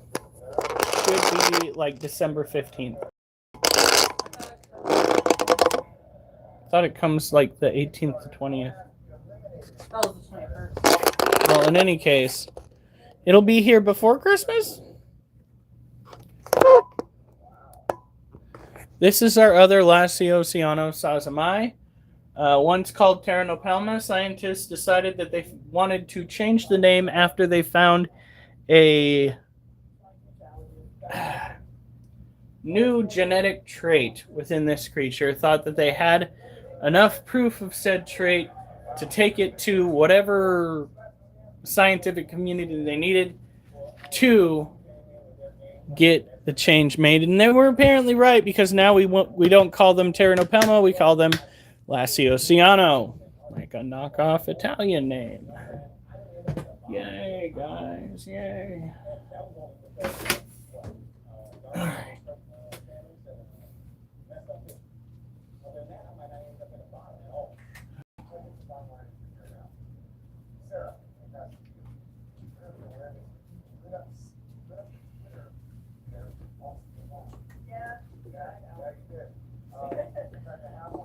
should be like December 15th. I thought it comes like the 18th to 20th. That was the 21st. Well, in any case, it'll be here before Christmas. This is our other Lasiociano sazamai. Once called Pteranopelma, scientists decided that they wanted to change the name after they found a new genetic trait within this creature. Thought that they had enough proof of said trait to take it to whatever scientific community they needed to get the change made. And they were apparently right, because now we don't call them Pteranopelma, we call them Lasiociano, like a knockoff Italian name. Yay, guys, yay. All right.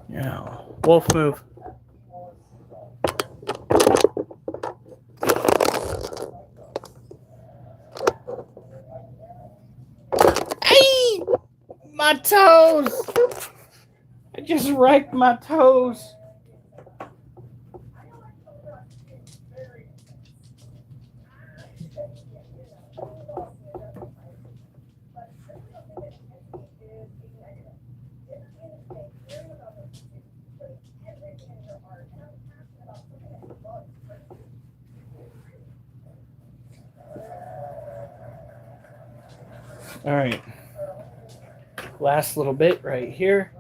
Yeah. Wolf move. Hey! My toes! I just wrecked my toes. All right. Last little bit right here.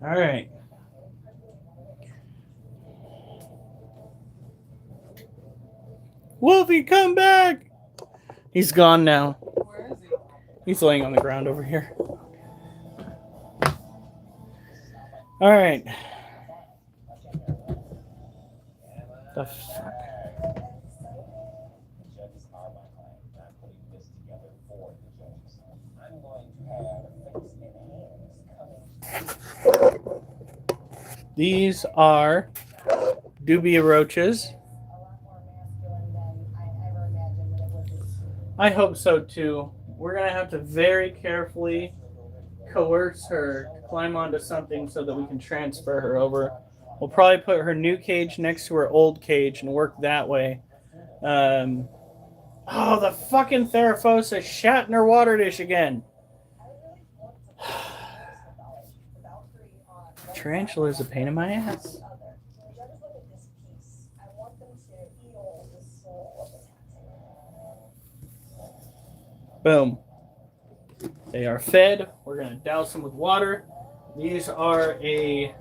All right. Wolfie, come back! He's gone now. Where is he? He's laying on the ground over here. All right. The fuck? These are dubia roaches. I hope so too, we're going to have to very carefully coerce her to climb onto something so that we can transfer her over. We'll probably put her new cage next to her old cage and work that way. Oh, the fucking Therafosa shat in her water dish again. Tarantula is a pain in my ass. Boom. They are fed. We're going to douse them with water. These are a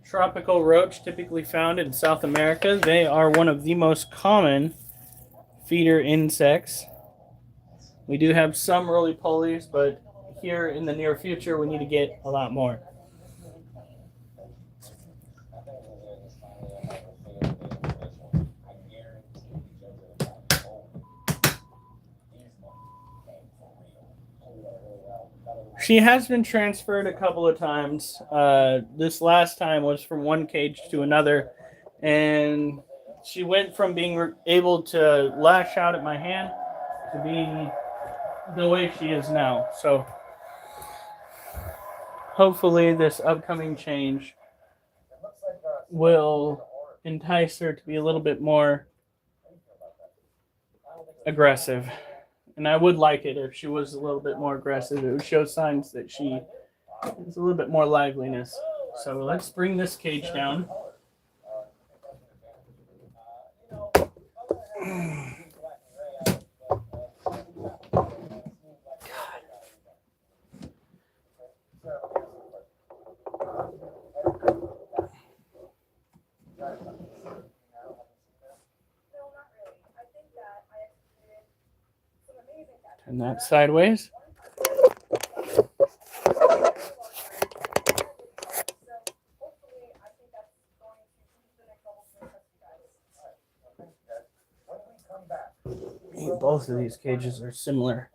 tropical roach typically found in South America. They are one of the most common feeder insects. We do have some roly-polies, but here in the near future we need to get a lot more. She has been transferred a couple of times. This last time was from one cage to another, and she went from being able to lash out at my hand to being the way she is now. So hopefully this upcoming change will entice her to be a little bit more aggressive. And I would like it if she was a little bit more aggressive. It would show signs that she has a little bit more liveliness. So let's bring this cage down. Turn that sideways. Both of these cages are similar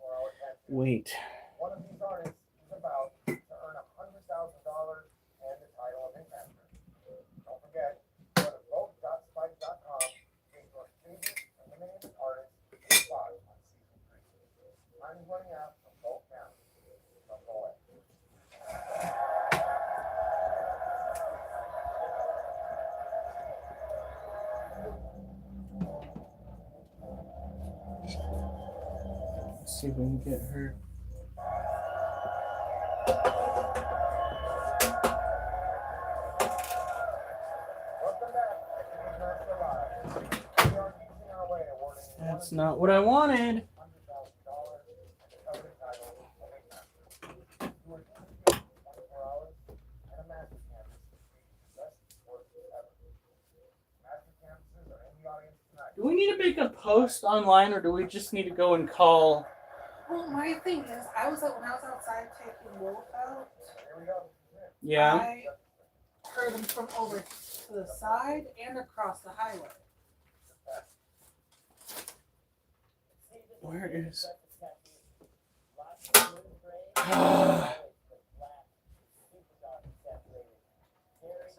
weight. One of these artists is about to earn $100,000 and the title of investor. Don't forget, go to vote.spike.com, get your favorite eliminated artist and spot on season 3. Time is running out, so vote now. Don't go away. Let's see if we can get her. That's not what I wanted. Do we need to make a post online, or do we just need to go and call? Well, my thing is, when I was outside taking Wolf out, yeah, I heard them from over to the side and across the highway. Where is? Is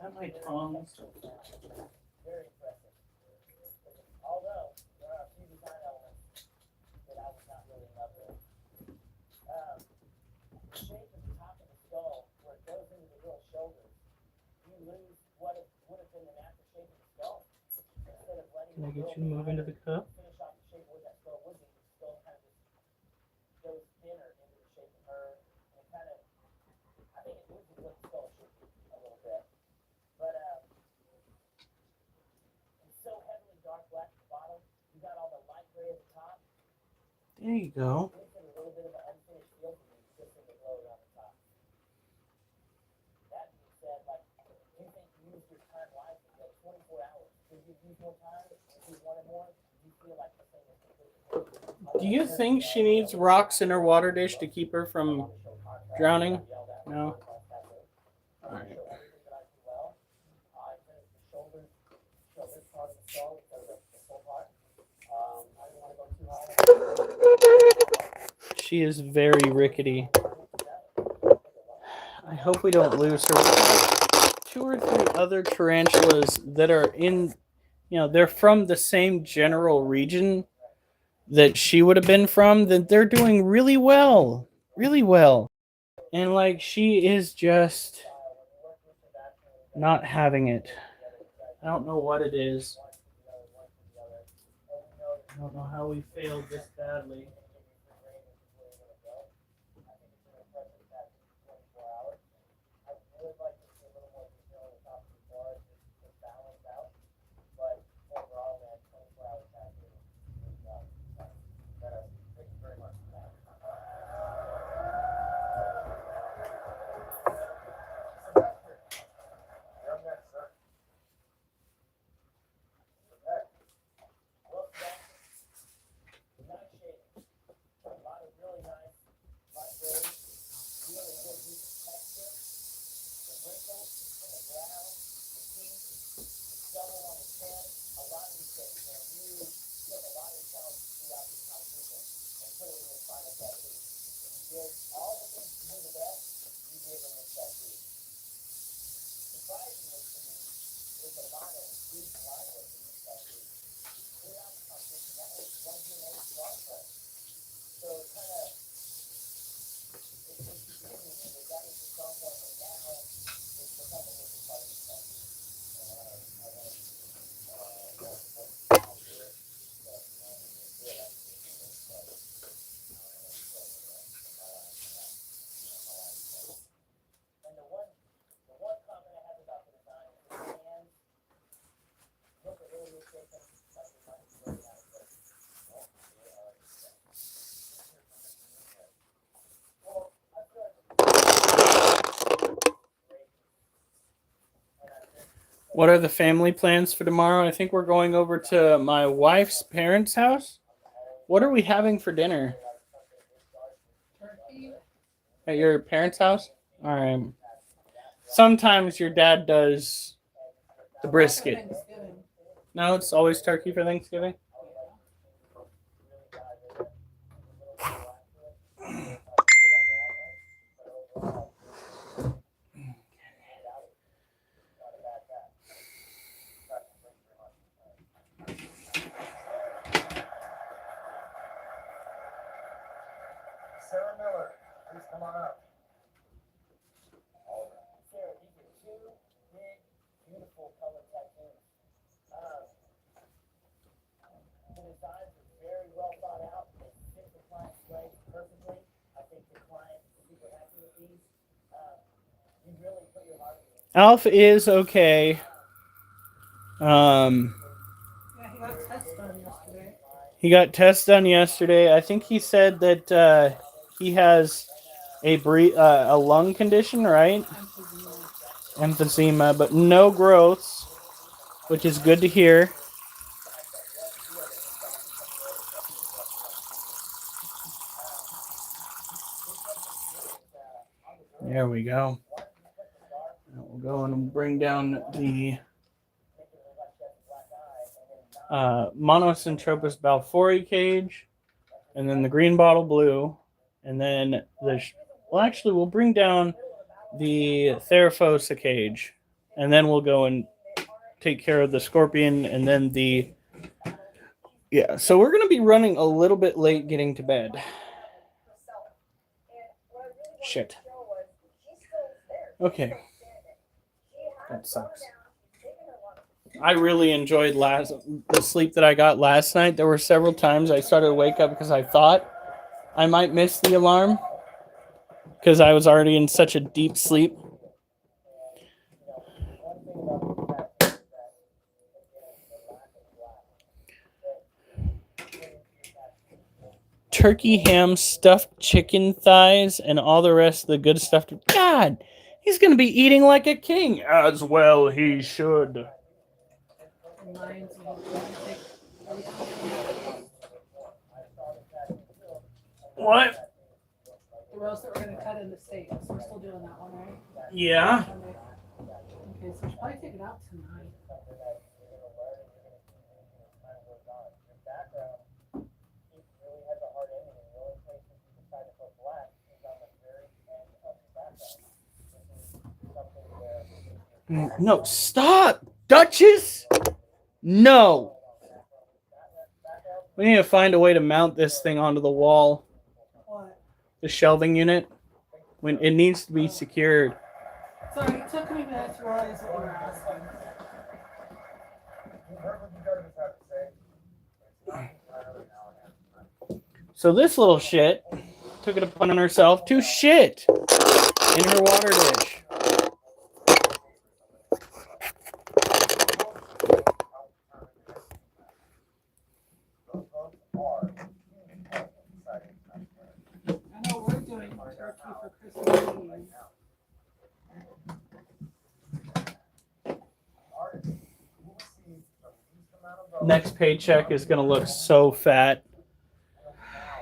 that my tongs? Although there are a few design elements that I was not really in love with. The shape of the top of the skull, where it goes into the real shoulders, you lose what it would have been the natural shape of the skull. Instead of letting Can I get you to move into the cup? finish off the shape of what that skull would be, the skull kind of just goes thinner into the shape of her. And it kind of, I think it loses what the skull should be a little bit. But it's so heavily dark black at the bottom. You got all the light gray at the top. There you go. It's a little bit of an unfinished feel for me, just in the glow around the top. That being said, like, you think you use your time wisely, like 24 hours. Could you use more time? If you wanted more, you feel like the thing is completely. Do you think she needs rocks in her water dish to keep her from drowning? No. All right. She is very rickety. I hope we don't lose her. 2 or 3 other tarantulas that are in, they're from the same general region, that she would have been from, that they're doing really well. Really well. And like she is just not having it. I don't know what it is. I don't know how we failed this badly. What are the family plans for tomorrow? I think we're going over to my wife's parents' house. What are we having for dinner? Turkey. At your parents' house? All right. Sometimes your dad does the brisket. Thanksgiving. No, it's always turkey for Thanksgiving. Sarah Miller, please come on up. Sarah, these are two big, beautiful color tattoos. The designs are very well thought out. They fit the client's legs perfectly. I think the client is super happy with these. You really put your heart into it. Alf is okay. Yeah, he got tests done yesterday. He got tests done yesterday. I think he said that he has a lung condition, right? Emphysema, but no growths, which is good to hear. There we go. We'll go and bring down the Monocentropus balfouri cage, and then the green bottle blue, and then we'll bring down the Theraphosa cage, and then we'll go and take care of the scorpion, and then so we're going to be running a little bit late getting to bed. Shit. Okay. That sucks. I really enjoyed the sleep that I got last night. There were several times I started to wake up because I thought I might miss the alarm because I was already in such a deep sleep. Turkey ham, stuffed chicken thighs, and all the rest of the good stuff. God, he's going to be eating like a king. As well he should. What? The roast that we're going to cut into steaks. We're still doing that one, right? Yeah. Okay, so we should probably take it out tonight. No, stop! Duchess! No! We need to find a way to mount this thing onto the wall. What? The shelving unit. When it needs to be secured. Sorry, it took me a minute to realize what you were asking. So this little shit took it upon herself to shit in her water dish. I know we're doing turkey for Christmas Eve. Next paycheck is gonna look so fat.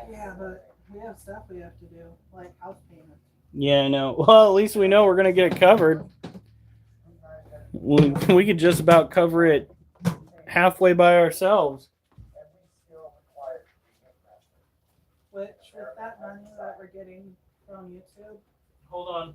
Yeah, but we have stuff we have to do, like house payment. Yeah, I know. Well, at least we know we're gonna get it covered. We could just about cover it halfway by ourselves. Which, with that money that we're getting from YouTube, Hold on.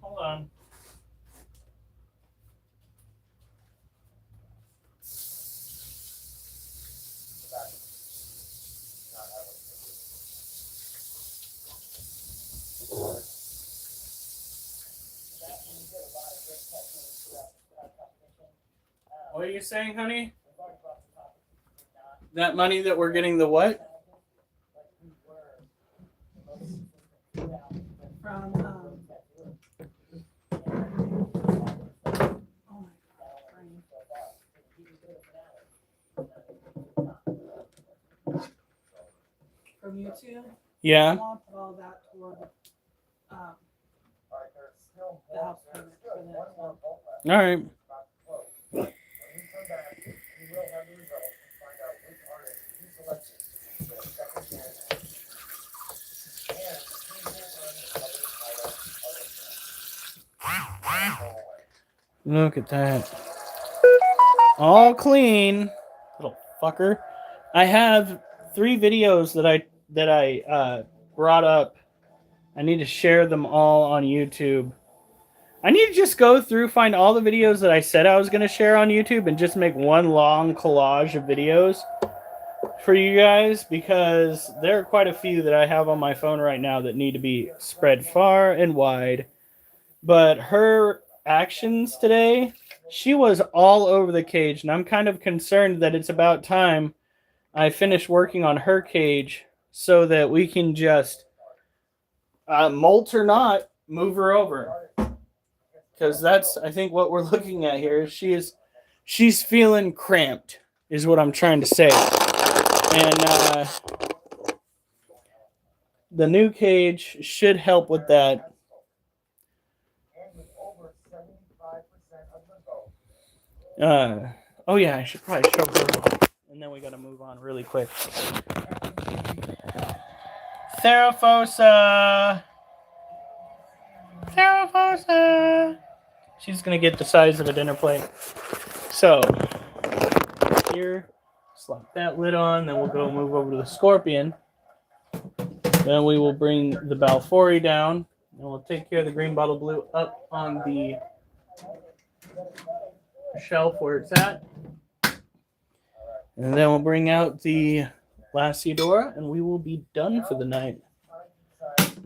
What are you saying, honey? That money that we're getting the what? from, oh my God, brain. From YouTube, I Yeah. want to put all that toward, the house payment for the next month. All right. Look at that. All clean. Little fucker. I have 3 videos that I brought up. I need to share them all on YouTube. I need to just go through, find all the videos that I said I was going to share on YouTube and just make one long collage of videos for you guys, because there are quite a few that I have on my phone right now that need to be spread far and wide. But her actions today, she was all over the cage, and I'm kind of concerned that it's about time I finish working on her cage so that we can just, molt or not, move her over. Because that's, I think, what we're looking at here. She's feeling cramped, is what I'm trying to say. And the new cage should help with that. Oh yeah, I should probably show her, and then we gotta move on really quick. Therafosa. She's gonna get the size of a dinner plate. So here, slap that lid on. Then we'll go move over to the Scorpion. Then we will bring the Balfouri down, and we'll take care of the green bottle blue up on the shelf where it's at. And then we'll bring out the Lacidora, and we will be done for the night.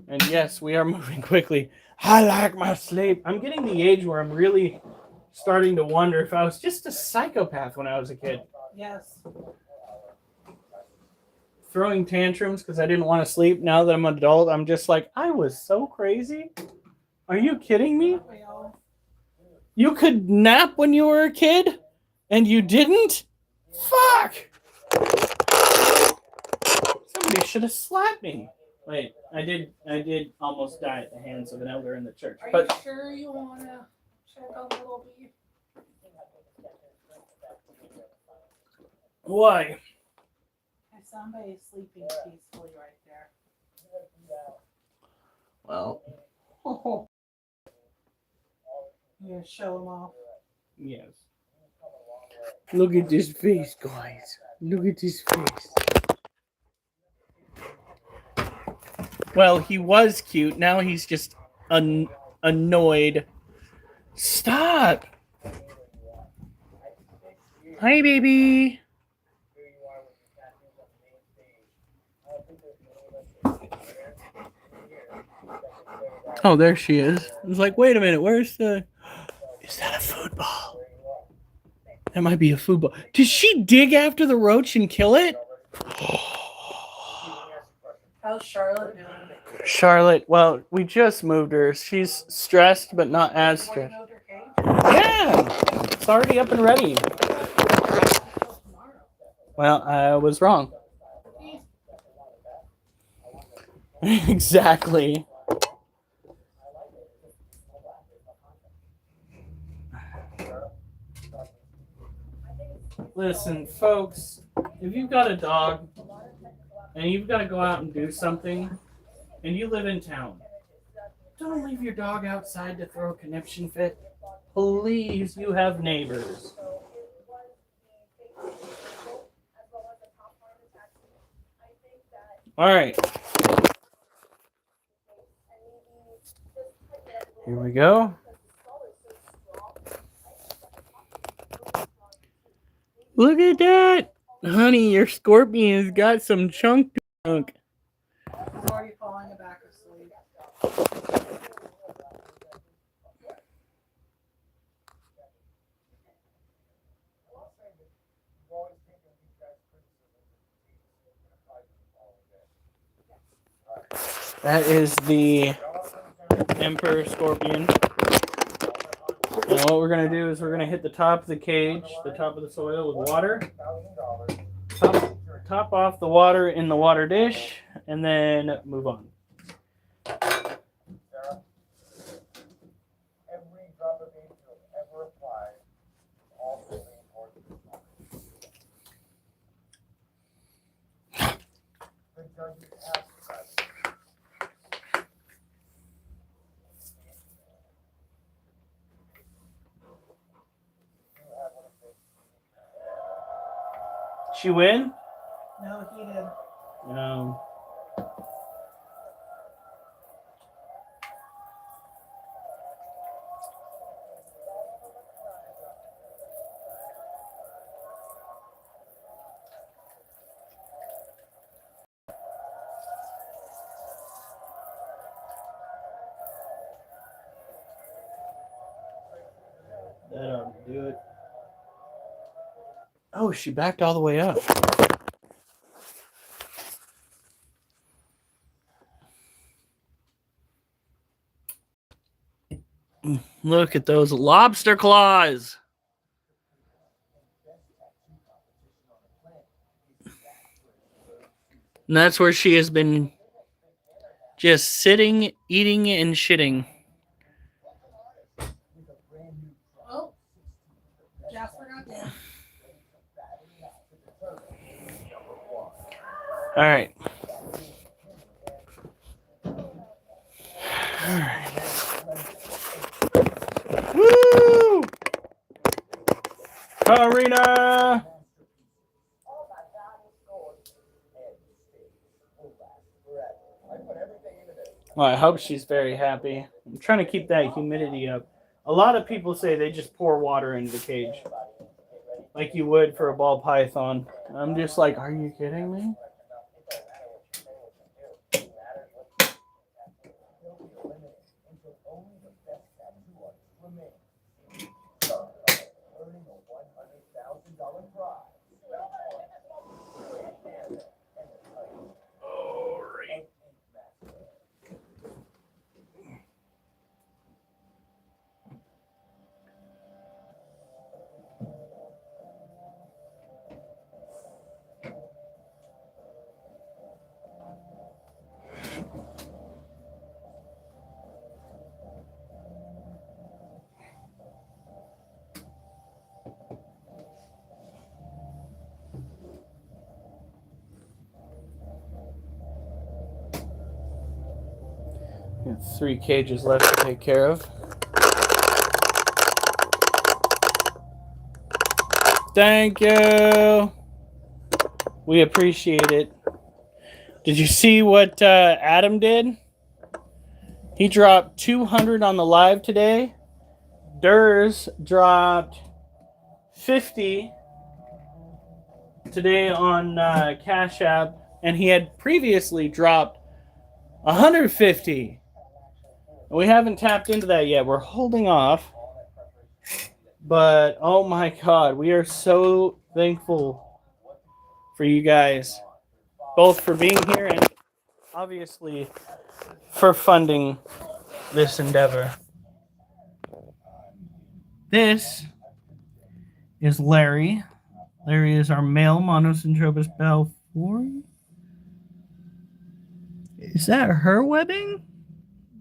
And yes, we are moving quickly. I like my sleep. I'm getting the age where I'm really starting to wonder if I was just a psychopath when I was a kid. Yes. Throwing tantrums because I didn't want to sleep. Now that I'm an adult, I'm just like, I was so crazy. Are you kidding me? You could nap when you were a kid and you didn't? Fuck! Somebody should have slapped me. Wait, I did almost die at the hands of an elder in the church. Are But you sure you want to check on little B? why? Somebody's sleeping peacefully right there. Well, You gonna show them off? yes. Look at this face, guys. Look at this face. Well, he was cute. Now he's just annoyed. Stop. Hi, baby. Oh, there she is. I was like, wait a minute, where's the... Is that a food ball? That might be a food ball. Did she dig after the roach and kill it? How's Charlotte doing? Charlotte, well, we just moved her. She's stressed, but not as Before you stressed. moved her cage? Yeah, it's already up and ready. Until tomorrow. Well, I was wrong. Exactly. Listen, folks, if you've got a dog and you've got to go out and do something and you live in town, don't leave your dog outside to throw a conniption fit. Please, you have neighbors. All right. Here we go. Look at that. Honey, your scorpion's got some chunk. He's already falling back asleep. That is the Emperor Scorpion. And what we're going to do is we're going to hit the top of the cage, the top of the soil with water. Top off the water in the water dish, and then move on. Every drop of ink you'll ever apply, also lean towards the smoke. The judges ask us. She win? No, he did. No. That ought to do it. Oh, she backed all the way up. Look at those lobster claws. And that's where she has been just sitting, eating, and shitting. Oh, Jasper got there. All right. All right. Woo! Karina! Well, I hope she's very happy. I'm trying to keep that humidity up. A lot of people say they just pour water into the cage, like you would for a ball python. I'm just like, are you kidding me? Got 3 cages left to take care of. Thank you. We appreciate it. Did you see what Adam did? He dropped 200 on the live today. Durs dropped 50 today on Cash App, and he had previously dropped 150. We haven't tapped into that yet. We're holding off. But, oh my God, we are so thankful for you guys. Both for being here and obviously for funding this endeavor. This is Larry. Larry is our male Monocentrobus balfouri. Is that her webbing?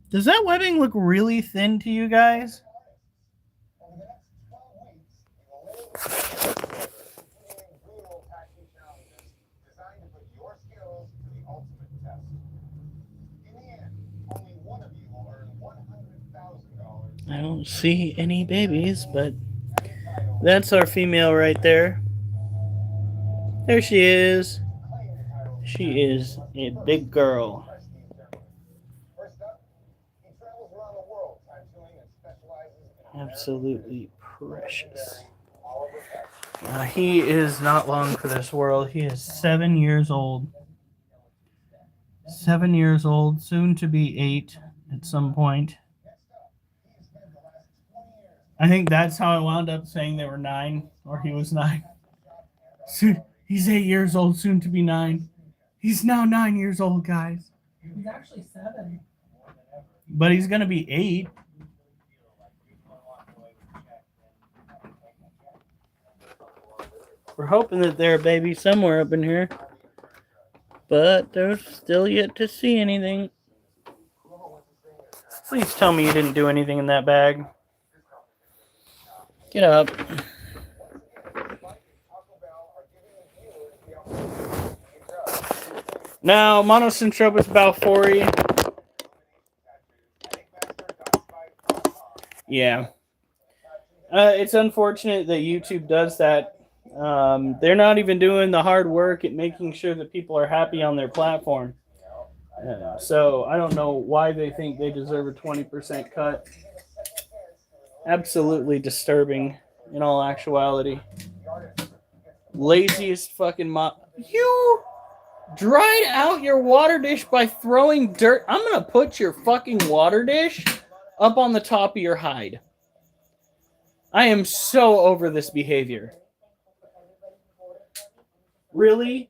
Does that webbing look really thin to you guys? I don't see any babies, but that's our female right there. There she is. She is a big girl. Absolutely precious. He is not long for this world. He is 7 years old. 7 years old, soon to be 8 at some point. I think that's how I wound up saying they were 9, or he was 9. He's 8 years old, soon to be 9. He's now 9 years old, guys. He's actually 7. But he's going to be 8. We're hoping that there's a baby somewhere up in here. But there's still yet to see anything. Please tell me you didn't do anything in that bag. Get up. Now, Monocentrobus balfouri. Yeah. It's unfortunate that YouTube does that. They're not even doing the hard work at making sure that people are happy on their platform. So I don't know why they think they deserve a 20% cut. Absolutely disturbing in all actuality. Laziest fucking You dried out your water dish by throwing dirt. I'm going to put your fucking water dish up on the top of your hide. I am so over this behavior. Really?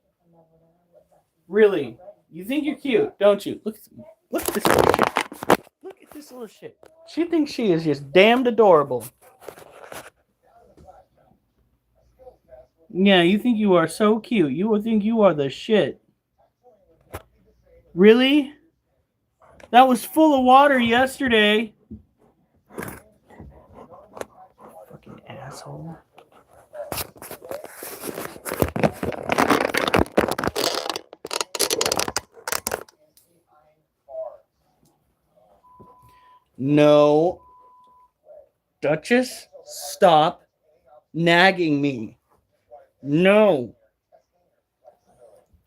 Really? You think you're cute, don't you? Look at this little shit. Look at this little shit. She thinks she is just damned adorable. Yeah, you think you are so cute. You would think you are the shit. Really? That was full of water yesterday. Fucking asshole. No. Duchess, stop nagging me. No.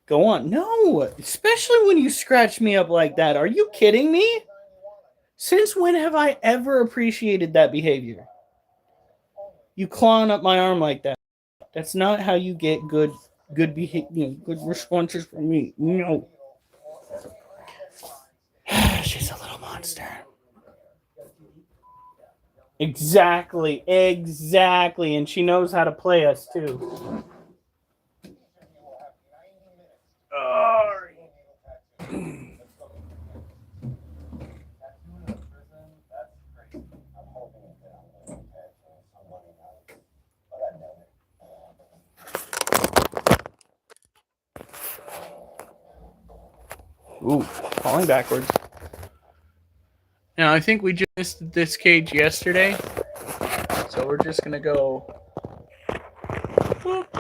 Go on. No. Especially when you scratch me up like that. Are you kidding me? Since when have I ever appreciated that behavior? You clawing up my arm like that. That's not how you get good behavior, good responses from me. No. She's a little monster. Exactly. And she knows how to play us too. Ooh, falling backwards. Now, I think we just missed this cage yesterday. So we're just going to go. Whoop.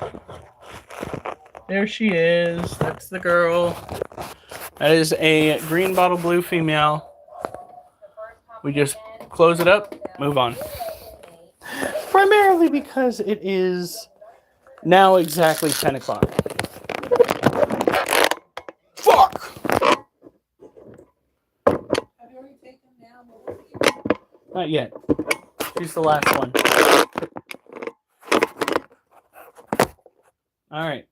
There she is. That's the girl. That is a green bottle blue female. We just close it up, move on. Primarily because it is now exactly 10 o'clock. Fuck! Have you already taken down? Not yet. She's the last one. All right.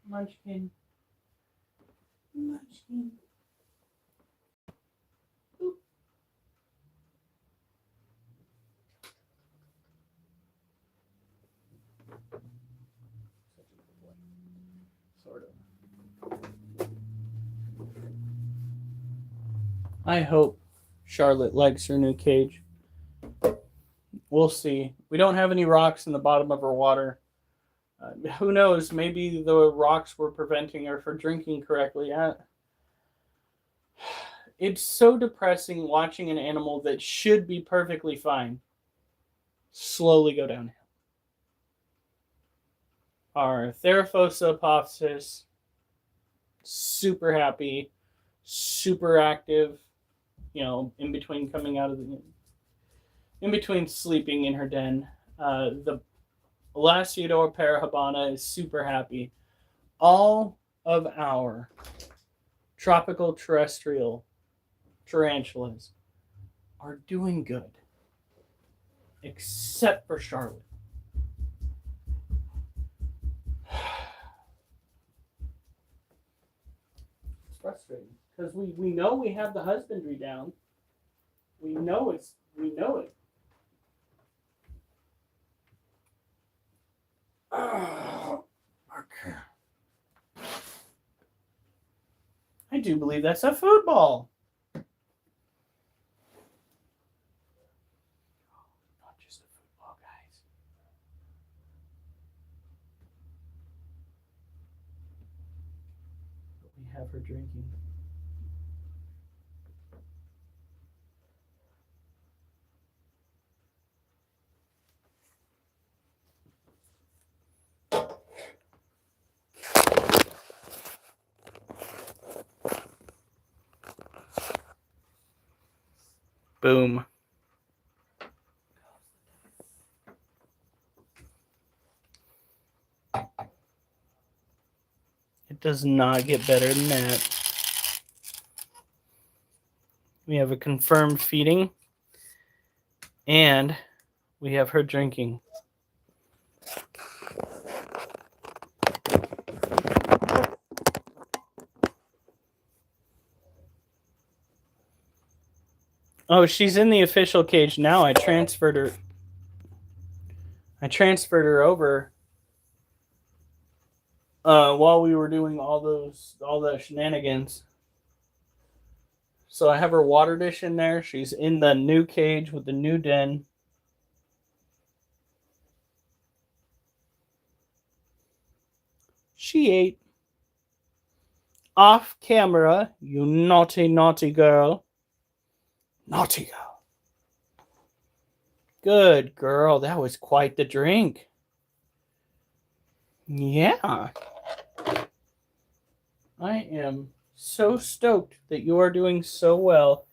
Munchkin. Sort of. I hope Charlotte likes her new cage. We'll see. We don't have any rocks in the bottom of her water. Who knows? Maybe the rocks were preventing her from drinking correctly. It's so depressing watching an animal that should be perfectly fine slowly go downhill. Our Theraphosa, super happy, super active, in between in between sleeping in her den. The Elastiodora parahabana is super happy. All of our tropical terrestrial tarantulas are doing good, except for Charlotte. It's frustrating because we know we have the husbandry down. We know it. Okay. I do believe that's a food ball. Not just a food ball, guys. But we have her drinking. Boom. It does not get better than that. We have a confirmed feeding, and we have her drinking. Oh, she's in the official cage now. I transferred her over while we were doing all the shenanigans. So I have her water dish in there. She's in the new cage with the new den. She ate off camera, you naughty, naughty girl. Naughty girl. Good girl. That was quite the drink. Yeah. I am so stoked that you are doing so well.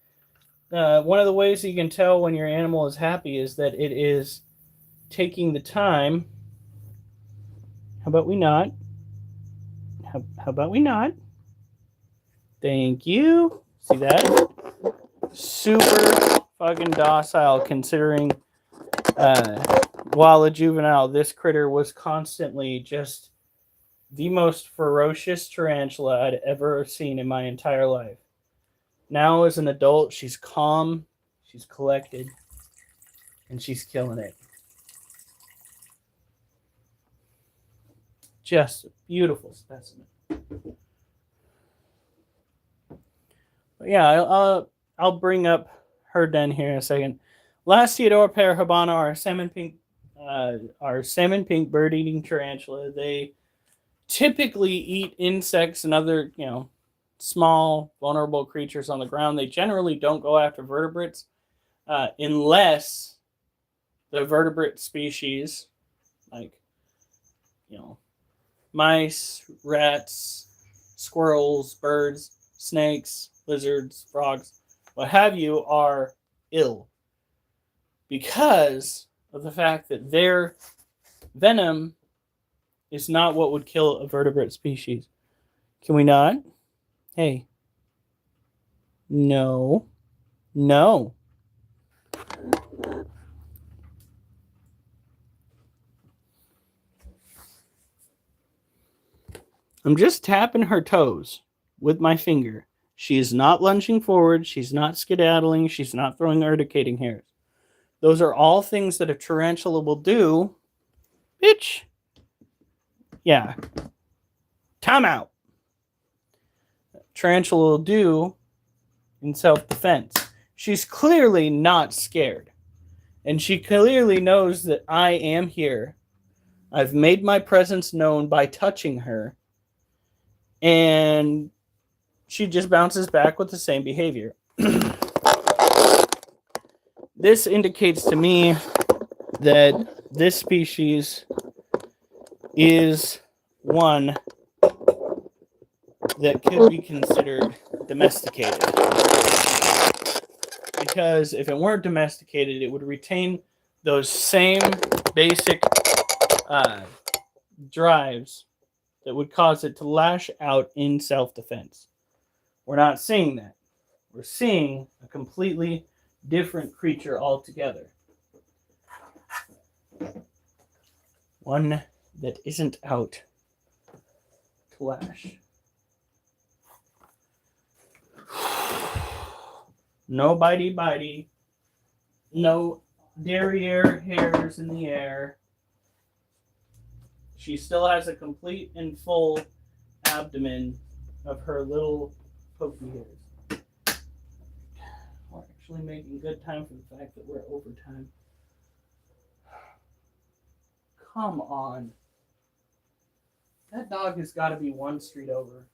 One of the ways you can tell when your animal is happy is that it is taking the time. How about we not? How about we not? Thank you. See that? Super fucking docile considering while a juvenile, this critter was constantly just the most ferocious tarantula I'd ever seen in my entire life. Now as an adult, she's calm, she's collected, and she's killing it. Just a beautiful specimen. But yeah, I'll bring up her den here in a second. Elastiodora parahabana, our salmon pink bird-eating tarantula. They typically eat insects and other, small, vulnerable creatures on the ground. They generally don't go after vertebrates unless the vertebrate species, like, mice, rats, squirrels, birds, snakes, lizards, frogs, what have you, are ill because of the fact that their venom is not what would kill a vertebrate species. Can we not? Hey. No. No. I'm just tapping her toes with my finger. She is not lunging forward. She's not skedaddling. She's not throwing urticating hairs. Those are all things that a tarantula will do. Bitch, Yeah. Time out. Tarantula will do in self-defense. She's clearly not scared. And she clearly knows that I am here. I've made my presence known by touching her. And she just bounces back with the same behavior. This indicates to me that this species is one that could be considered domesticated. Because if it weren't domesticated, it would retain those same basic drives that would cause it to lash out in self-defense. We're not seeing that. We're seeing a completely different creature altogether. One that isn't out to lash. No bitey. No derriere hairs in the air. She still has a complete and full abdomen of her little pokey hairs. We're actually making good time for the fact that we're overtime. Come on. That dog has got to be one street over.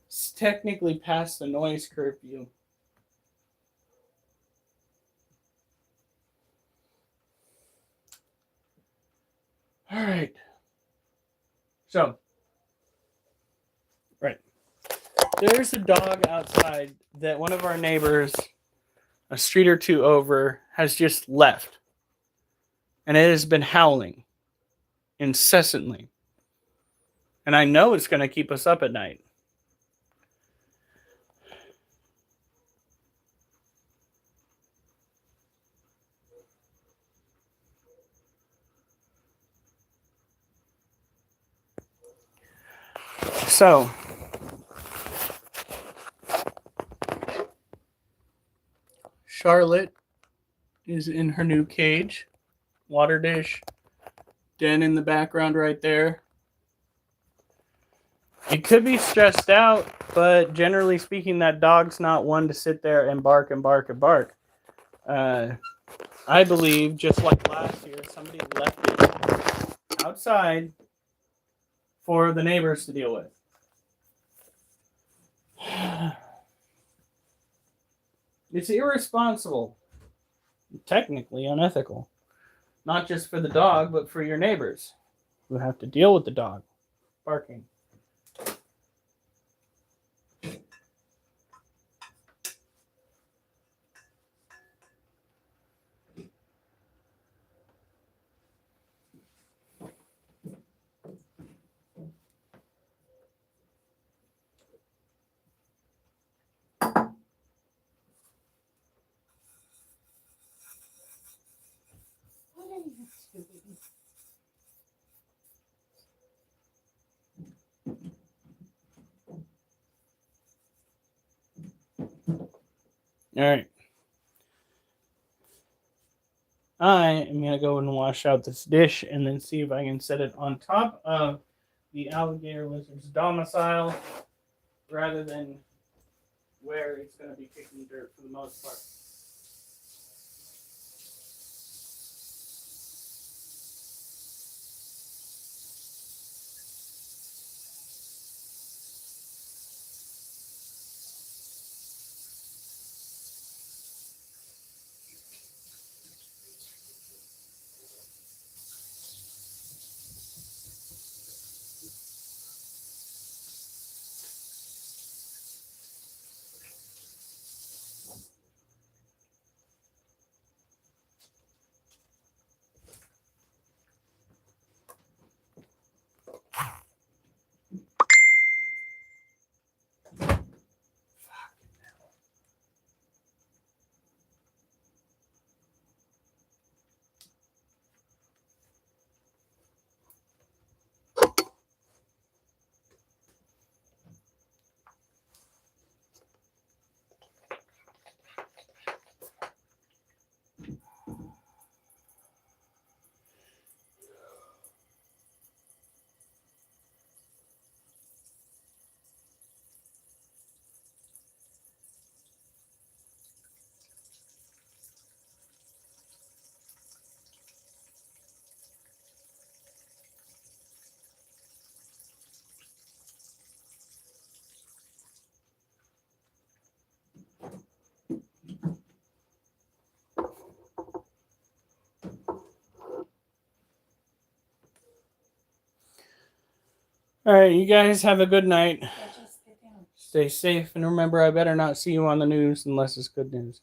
It's technically past the noise curfew. All right. So, right. There's a dog outside that one of our neighbors, a street or two over, has just left. And it has been howling incessantly. And I know it's going to keep us up at night. So, Charlotte is in her new cage. Water dish. Den in the background right there. It could be stressed out, but generally speaking, that dog's not one to sit there and bark and bark and bark. I believe, just like last year, somebody left it outside for the neighbors to deal with. It's irresponsible, technically unethical, not just for the dog, but for your neighbors who have to deal with the dog barking. All right. I am going to go and wash out this dish and then see if I can set it on top of the alligator lizard's domicile rather than where it's going to be kicking dirt for the most part. All right, you guys have a good night. Yeah, just get down. Stay safe, and remember, I better not see you on the news unless it's good news.